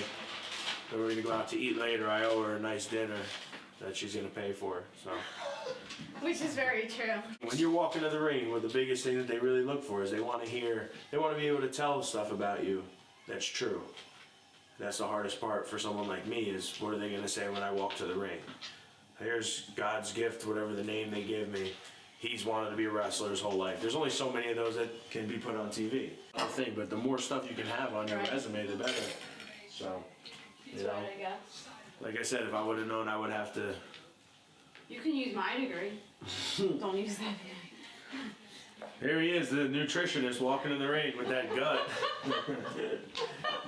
Speaker 6: Then we're gonna go out to eat later. I owe her a nice dinner that she's gonna pay for. So
Speaker 9: Which is very true.
Speaker 6: when you're walking to the ring, well, the biggest thing that they really look for is they want to hear, they want to be able to tell stuff about you that's true. That's the hardest part for someone like me is what are they gonna say when I walk to the ring? Here's God's gift, whatever the name they give me. He's wanted to be a wrestler his whole life. There's only so many of those that can be put on TV. I don't think, but the more stuff you can have on your
Speaker 9: Right.
Speaker 6: resume, the better. So, you
Speaker 9: That's
Speaker 6: know,
Speaker 9: right, I guess.
Speaker 6: like I said, if I would have known, I would have to.
Speaker 9: You can use my degree. Don't use that.
Speaker 6: Here he is, the nutritionist, walking in the ring with that gut.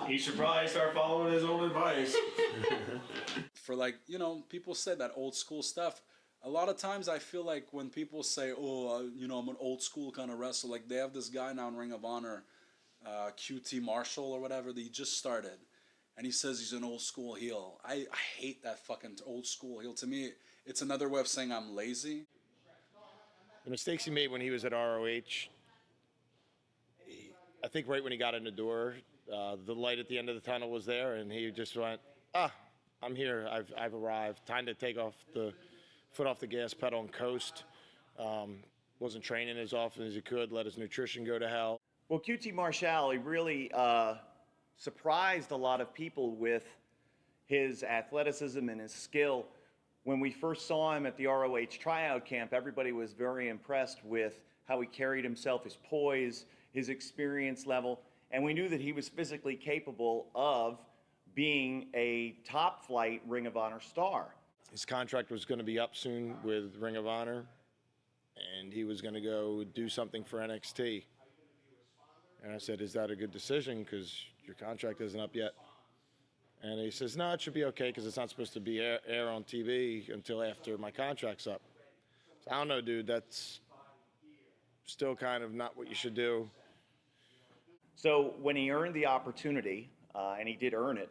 Speaker 6: He should probably start following his own advice.
Speaker 8: For like, you know, people say that old school stuff. A lot of times I feel like when people say, oh, you know, I'm an old school kind of wrestler, like they have this guy now in Ring of Honor, QT Marshall or whatever, that he just started. And he says he's an old school heel. I hate that fucking old school heel. To me, it's another way of saying I'm lazy.
Speaker 7: The mistakes he made when he was at ROH, I think right when he got in the door, the light at the end of the tunnel was there, and he just went, I'm here, I've arrived. Time to take off the foot off the gas pedal and coast. Wasn't training as often as he could, let his nutrition go to hell.
Speaker 23: Well, QT Marshall, he really surprised a lot of people with his athleticism and his skill. When we first saw him at the ROH tryout camp, everybody was very impressed with how he carried himself, his poise, his experience level, and we knew that he was physically capable of being a top-flight Ring of Honor star.
Speaker 7: His contract was going to be up soon with Ring of Honor, and he was going to go do something for NXT. And I said, is that a good decision? Because your contract isn't up yet. And he says, no, it should be okay because it's not supposed to be air on TV until after my contract's up. So I don't know, dude. That's still kind of not what you should do.
Speaker 23: So when he earned the opportunity, and he did earn it,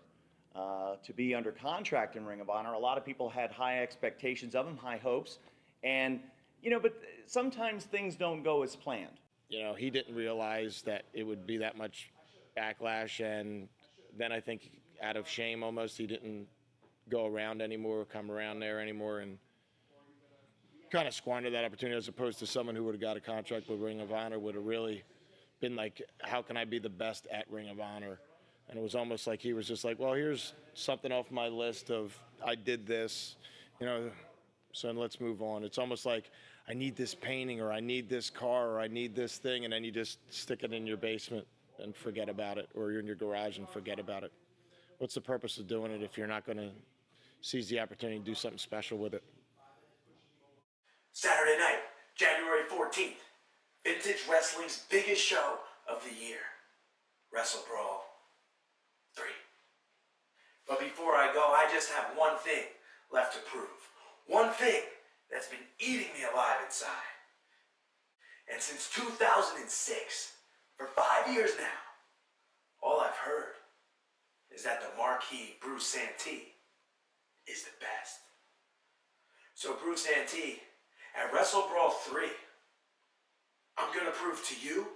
Speaker 23: to be under contract in Ring of Honor, a lot of people had high expectations of him, high hopes. And, you know, but sometimes things don't go as planned.
Speaker 7: You know, he didn't realize that it would be that much backlash. And then I think out of shame almost, he didn't go around anymore, come around there anymore, and kind of squandered that opportunity as opposed to someone who would have got a contract with Ring of Honor would have really been like, how can I be the best at Ring of Honor? And it was almost like he was just like, well, here's something off my list of I did this. You know, So then let's move on. It's almost like I need this painting or I need this car or I need this thing, and then you just stick it in your basement and forget about it, or you're in your garage and forget about it. What's the purpose of doing it if you're not going to seize the opportunity to do something special with it?
Speaker 14: Saturday night, January 14th, Vintage Wrestling's biggest show of the year, Wrestle Brawl 3. But before I go, I just have one thing left to prove. One thing that's been eating me alive inside. And since 2006, for 5 years now, all I've heard is that the marquee Bruce Santee is the best. So Bruce Santee, at Wrestle Brawl 3, I'm gonna prove to you,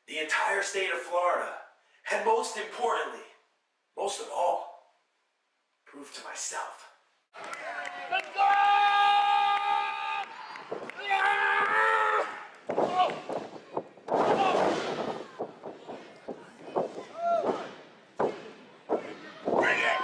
Speaker 14: the entire state of Florida, and most importantly, most of all, prove to myself.
Speaker 16: Let's go! Yeah! Oh! Bring it!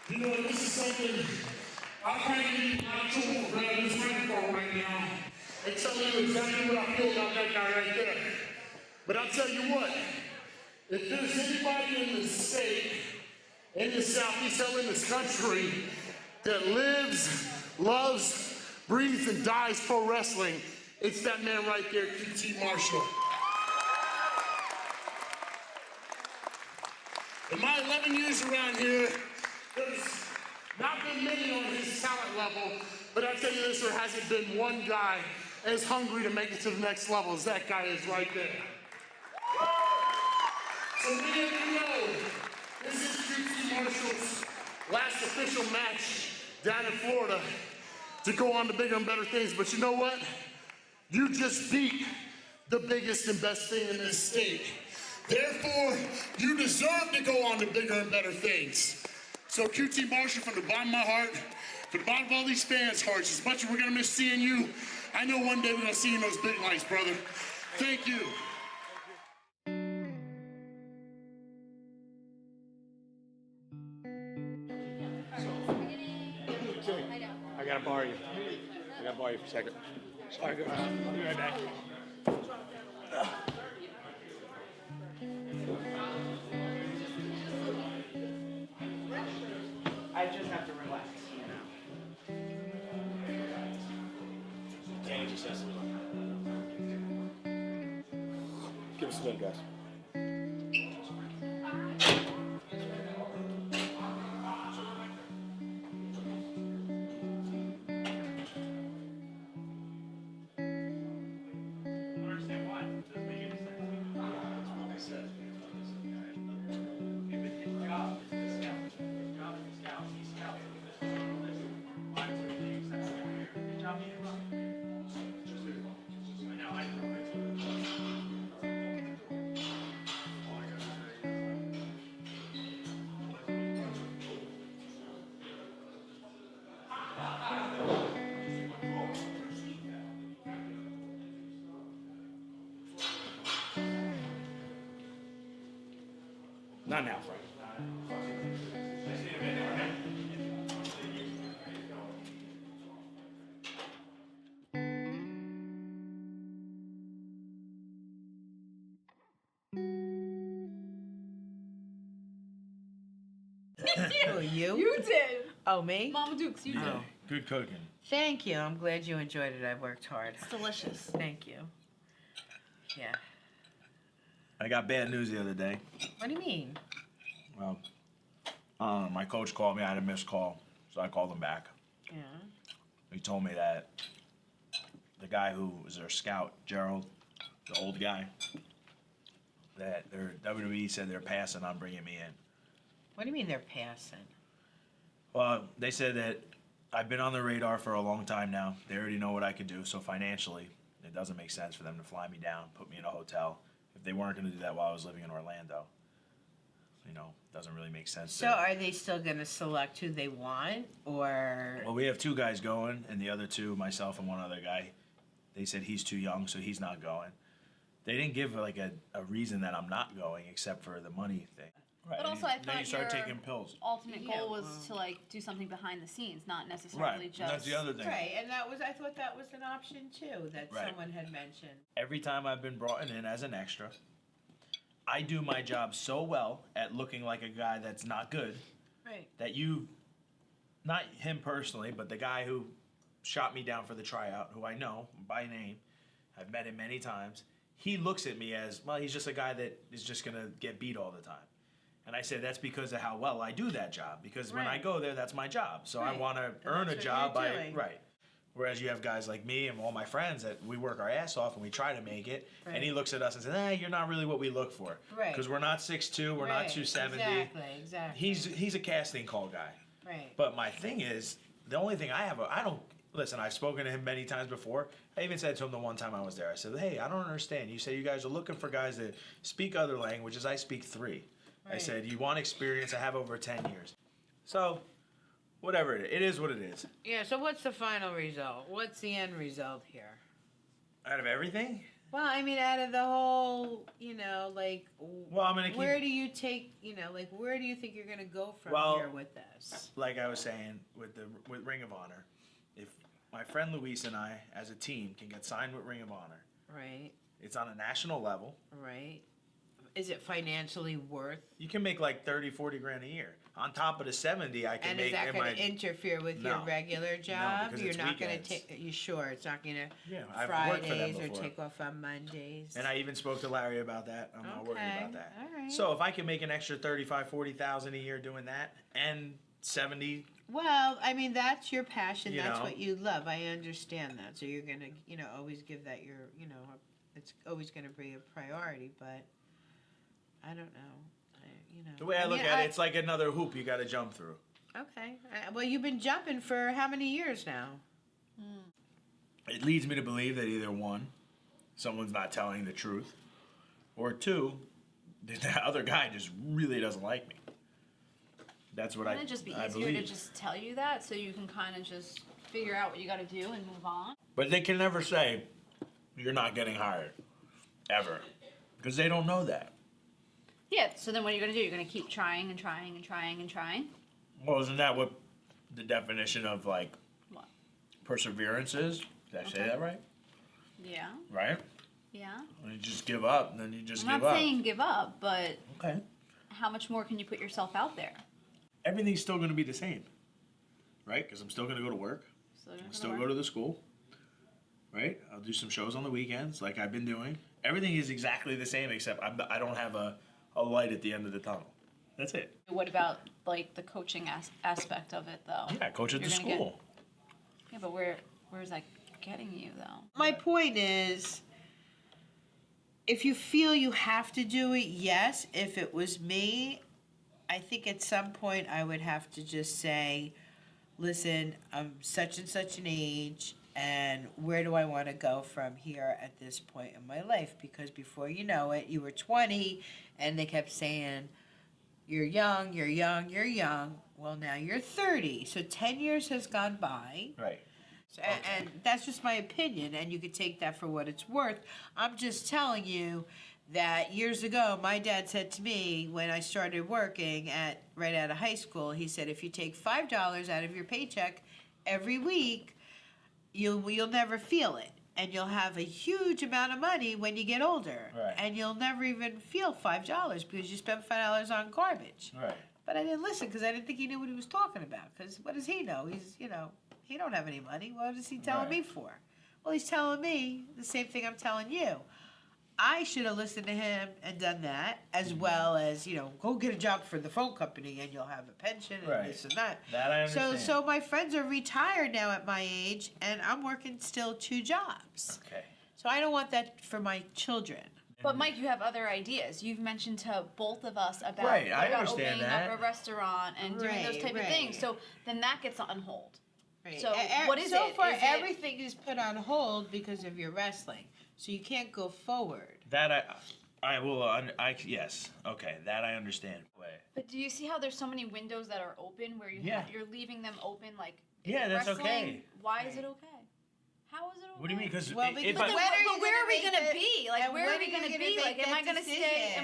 Speaker 15: You know, this is something I can't even actual grab this microphone right now and tell you exactly what I feel about that guy right there. But I'll tell you what, if there's anybody in this state, in the Southeast, or in this country that lives, loves, breathes, and dies pro wrestling, it's that man right there, QT Marshall. In my 11 years around here, there's not been many on his talent level, but I tell you this, there hasn't been one guy as hungry to make it to the next level as that guy is right there. So many of you know, this is QT Marshall's last official match down in Florida to go on to bigger and better things, but you know what? You just beat the biggest and best thing in this state. Therefore, you deserve to go on to bigger and better things. So QT Marshall, from the bottom of my heart, from the bottom of all these fans' hearts, as much as we're gonna miss seeing you, I know one day we're gonna see you in those big lights, brother. Thank you.
Speaker 2: I gotta borrow you. I gotta borrow you for a second. Sorry, guys. I'll be right back.
Speaker 5: I just have to relax, you know.
Speaker 2: Danny just says give us a minute, guys.
Speaker 5: Not now, Frank.
Speaker 17: Who, you?
Speaker 24: You did.
Speaker 17: Oh, me?
Speaker 24: Mama Dukes, you did.
Speaker 17: Oh.
Speaker 5: Good cooking.
Speaker 17: Thank you. I'm glad you enjoyed it. I worked hard.
Speaker 24: It's delicious.
Speaker 17: Thank you. Yeah.
Speaker 6: I got bad news the other day.
Speaker 17: What do you mean?
Speaker 6: Well, my coach called me. I had a missed call, so I called him back.
Speaker 17: Yeah.
Speaker 6: He told me that the guy who was their scout, Gerald, the old guy, that their WWE said they're passing on bringing me in.
Speaker 17: What do you mean they're passing?
Speaker 6: Well, they said that I've been on the radar for a long time now. They already know what I could do, so financially, it doesn't make sense for them to fly me down, put me in a hotel, if they weren't going to do that while I was living in Orlando. doesn't really make sense.
Speaker 17: So are they still going to select who they want, or?
Speaker 6: Well, we have 2 guys going, and the other 2, myself and one other guy, they said he's too young, so he's not going. They didn't give like a reason that I'm not going, except for the money thing. Right.
Speaker 9: But also, I
Speaker 6: then
Speaker 9: thought
Speaker 6: you start
Speaker 9: your
Speaker 6: taking pills.
Speaker 9: ultimate goal was to like do something behind the scenes, not necessarily
Speaker 6: Right.
Speaker 9: just.
Speaker 6: That's the other thing.
Speaker 17: Right, and I thought that was an option too, that
Speaker 6: Right.
Speaker 17: someone had mentioned.
Speaker 6: Every time I've been brought in as an extra, I do my job so well at looking like a guy that's not good
Speaker 17: Right.
Speaker 6: that not him personally, but the guy who shot me down for the tryout, who I know by name, I've met him many times, he looks at me as, well, he's just a guy that is just going to get beat all the time. And I said, that's because of how well I do that job. Because when I
Speaker 17: Right.
Speaker 6: go there, that's my job. So I
Speaker 17: Right.
Speaker 6: want to
Speaker 17: And
Speaker 6: earn a
Speaker 17: that's what
Speaker 6: job
Speaker 17: you're
Speaker 6: by,
Speaker 17: doing.
Speaker 6: right. Whereas you have guys like me and all my friends that we work our ass off and we try to make it.
Speaker 17: Right.
Speaker 6: And he looks at us and says, you're not really what we look for.
Speaker 17: Right.
Speaker 6: Because we're not 6'2", we're not
Speaker 17: Right.
Speaker 6: 270.
Speaker 17: Exactly.
Speaker 6: He's a casting call guy.
Speaker 17: Right.
Speaker 6: But my thing is, the only thing I don't, listen, I've spoken to him many times before. I even said to him the one time I was there, I said, hey, I don't understand. You say you guys are looking for guys that speak other languages. I speak 3. I
Speaker 17: Right.
Speaker 6: said, you want experience? I have over 10 years. So, whatever it is what it is.
Speaker 17: Yeah, so what's the final result? What's the end result here?
Speaker 6: Out of everything?
Speaker 17: Well, I mean, out of the whole,
Speaker 6: Well, I'm gonna keep.
Speaker 17: where do you take, where do you think you're going to go from
Speaker 6: Well,
Speaker 17: here with this?
Speaker 6: Like I was saying with Ring of Honor, if my friend Luis and I, as a team, can get signed with Ring of Honor,
Speaker 17: Right,
Speaker 6: it's on a national level.
Speaker 17: right. Is it financially worth?
Speaker 6: You can make like 30, 40 grand a year. On top of the 70, I can
Speaker 17: And
Speaker 6: make.
Speaker 17: is that
Speaker 6: in
Speaker 17: going to
Speaker 6: my-
Speaker 17: interfere with your
Speaker 6: No.
Speaker 17: regular job?
Speaker 6: because
Speaker 17: You're
Speaker 6: it's
Speaker 17: not going to
Speaker 6: weekends.
Speaker 17: take. You sure it's not going to
Speaker 6: Yeah, I've worked for them
Speaker 17: Fridays or
Speaker 6: before.
Speaker 17: take off on Mondays?
Speaker 6: And I even spoke to Larry about that. I'm not worried about that.
Speaker 17: All right.
Speaker 6: So if I can make an extra 35, 40,000 a year doing that, and 70,
Speaker 17: Well, I mean, that's your passion.
Speaker 6: You
Speaker 17: That's
Speaker 6: know.
Speaker 17: what you love. I understand that. So you're gonna, always give that your, it's always gonna be a priority. But I don't know.
Speaker 6: the way I look
Speaker 17: mean,
Speaker 6: at it, it's like another hoop you got to jump through.
Speaker 17: Okay. Well, you've been jumping for how many years now?
Speaker 6: It leads me to believe that either 1, someone's not telling the truth, or 2, the other guy just really doesn't like me. That's what
Speaker 9: Wouldn't it just be
Speaker 6: I
Speaker 9: easier
Speaker 6: believe.
Speaker 9: to just tell you that so you can kind of just figure out what you got to do and move on?
Speaker 6: But they can never say, you're not getting hired, ever, because they don't know that.
Speaker 9: Yeah, so then what are you going to do? You're going to keep trying and trying and trying and trying?
Speaker 6: Well, isn't that what the definition of like
Speaker 9: What?
Speaker 6: perseverance is? Did I say that right?
Speaker 9: Yeah.
Speaker 6: Right?
Speaker 9: Yeah.
Speaker 6: When you just give up, then you just
Speaker 9: I'm
Speaker 6: give
Speaker 9: not
Speaker 6: up.
Speaker 9: saying give up, but
Speaker 6: Okay.
Speaker 9: how much more can you put yourself out there?
Speaker 6: Everything's still going to be the same, right? Because I'm still going to go to work. I'll still go to the school, right? I'll do some shows on the weekends like I've been doing. Everything is exactly the same except I don't have a light at the end of the tunnel. That's it.
Speaker 9: What about like the coaching aspect of it, though?
Speaker 6: Yeah, I coach at the
Speaker 9: You're gonna
Speaker 6: school.
Speaker 9: Yeah, but where's that getting you, though?
Speaker 17: My point is, if you feel you have to do it, yes. If it was me, I think at some point I would have to just say, listen, I'm such and such an age, and where do I want to go from here at this point in my life? Because before you know it, you were 20, and they kept saying, you're young, you're young, you're young. Well, now you're 30. So 10 years has gone by.
Speaker 6: Right.
Speaker 17: So, and that's just my opinion, and you could take that for what it's worth. I'm just telling you that years ago, my dad said to me when I started working right out of high school, he said, if you take $5 out of your paycheck every week, you'll never feel it. And you'll have a huge amount of money when you get older.
Speaker 6: Right.
Speaker 17: And you'll never even feel $5 because you spent $5 on garbage.
Speaker 6: Right.
Speaker 17: But I didn't listen because I didn't think he knew what he was talking about. Because what does he know? He's, he don't have any money. What is he telling me for? Well, he's telling me the same thing I'm telling you. I should have listened to him and done that, as well as, go get a job for the phone company and you'll have a pension and
Speaker 6: Right.
Speaker 17: this and that.
Speaker 6: That I understand.
Speaker 17: So my friends are retired now at my age, and I'm working still 2 jobs.
Speaker 6: Okay.
Speaker 17: So I don't want that for my children.
Speaker 9: But Mike, you have other ideas. You've mentioned to both of us about,
Speaker 6: Right, I
Speaker 9: about
Speaker 6: understand
Speaker 9: opening
Speaker 6: that.
Speaker 9: up a restaurant and doing those
Speaker 17: Right,
Speaker 9: type of
Speaker 17: right.
Speaker 9: things. So then that gets on hold.
Speaker 17: Right.
Speaker 9: So
Speaker 17: E-
Speaker 9: what is
Speaker 17: so
Speaker 9: it?
Speaker 17: far,
Speaker 9: Is it-
Speaker 17: everything is put on hold because of your wrestling. So you can't go forward.
Speaker 6: That
Speaker 3: Yes. Okay, that I understand.
Speaker 10: But do you see how there's so many windows that are open where you're leaving them open? Like, is
Speaker 3: Yeah,
Speaker 10: it
Speaker 3: that's
Speaker 10: wrestling?
Speaker 3: okay.
Speaker 10: Why is it okay? How is it okay?
Speaker 3: What do you mean? Because
Speaker 10: But where are we gonna be? Like, where are we gonna be? Like, am I gonna stay?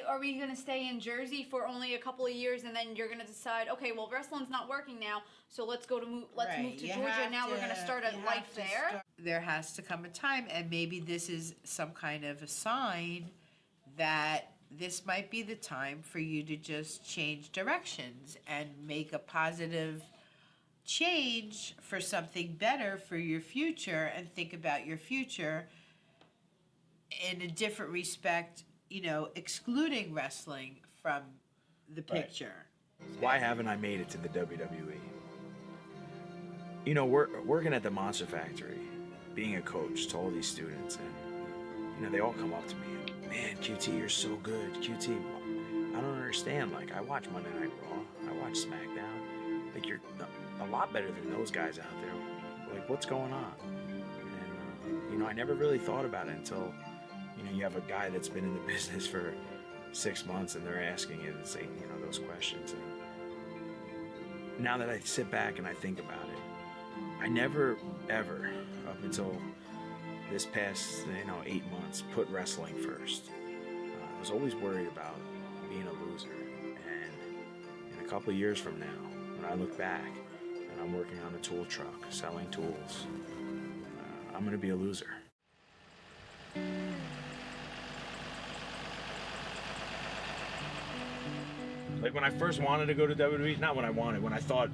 Speaker 10: Are we gonna stay in Jersey for only a couple of years, and then you're gonna decide, okay, well, wrestling's not working now, so let's move to Georgia. Now we're gonna start a life there.
Speaker 17: There has to come a time, and maybe this is some kind of a sign that this might be the time for you to just change directions and make a positive change for something better for your future, and think about your future in a different respect, excluding wrestling from the picture.
Speaker 6: Why haven't I made it to the WWE? Working at the Monster Factory, being a coach to all these students, and they all come up to me and, man, QT, you're so good. QT, I don't understand. Like, I watch Monday Night Raw, I watch SmackDown. Like, you're a lot better than those guys out there. Like, what's going on? And, I never really thought about it until, you have a guy that's been in the business for 6 months and they're asking you the same, those questions. And now that I sit back and I think about it, I never, ever, up until this past, 8 months, put wrestling first. I was always worried about being a loser. And in a couple of years from now, when I look back and I'm working on a tool truck, selling tools, I'm gonna be a loser. Like, when I first wanted to go to WWE, not when I thought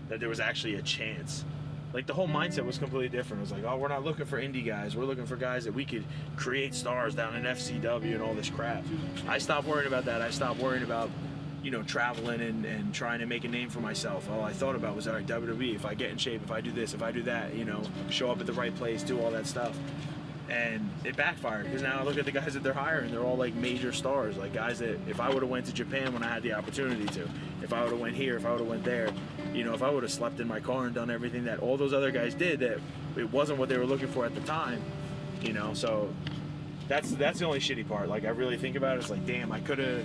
Speaker 6: that there was actually a chance. Like, the whole mindset was completely different. It was like, oh, we're not looking for indie guys. We're looking for guys that we could create stars down in FCW and all this crap. I stopped worrying about that. I stopped worrying about, traveling and trying to make a name for myself. All I thought about was, all right, WWE, if I get in shape, if I do this, if I do that, show up at the right place, do all that stuff. And it backfired, because now I look at the guys that they're hiring, they're all like major stars, like guys that if I would have went to Japan when I had the opportunity to, if I would have went here, if I would have went there, if I would have slept in my car and done everything that all those other guys did, that it wasn't what they were looking for at the time, so that's the only shitty part. Like, I really think about it, it's like, damn, I could have,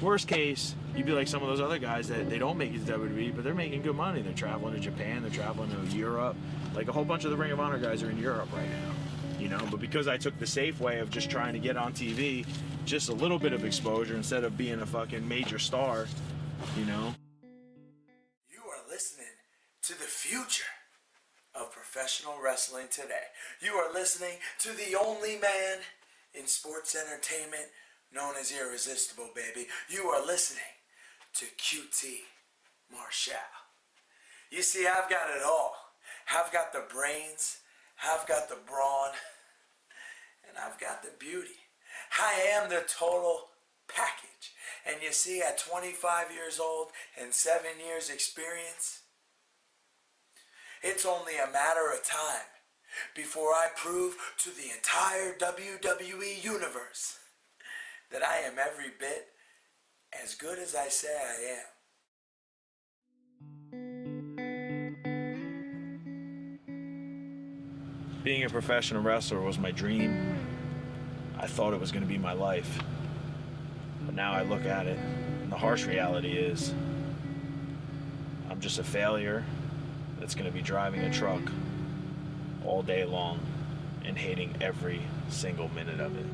Speaker 6: worst case, you'd be like some of those other guys that they don't make it to WWE, but they're making good money. They're traveling to Japan, they're traveling to Europe. Like, a whole bunch of the Ring of Honor guys are in Europe right now, but because I took the safe way of just trying to get on TV, just a little bit of exposure instead of being a fucking major star,
Speaker 14: You are listening to the future of professional wrestling today. You are listening to the only man in sports entertainment known as Irresistible, baby. You are listening to QT Marshall. You see, I've got it all. I've got the brains, I've got the brawn, and I've got the beauty. I am the total package. And you see, at 25 years old and 7 years experience, it's only a matter of time before I prove to the entire WWE universe that I am every bit as good as I say I am.
Speaker 6: Being a professional wrestler was my dream. I thought it was going to be my life. But now I look at it, and the harsh reality is I'm just a failure that's going to be driving a truck all day long and hating every single minute of it.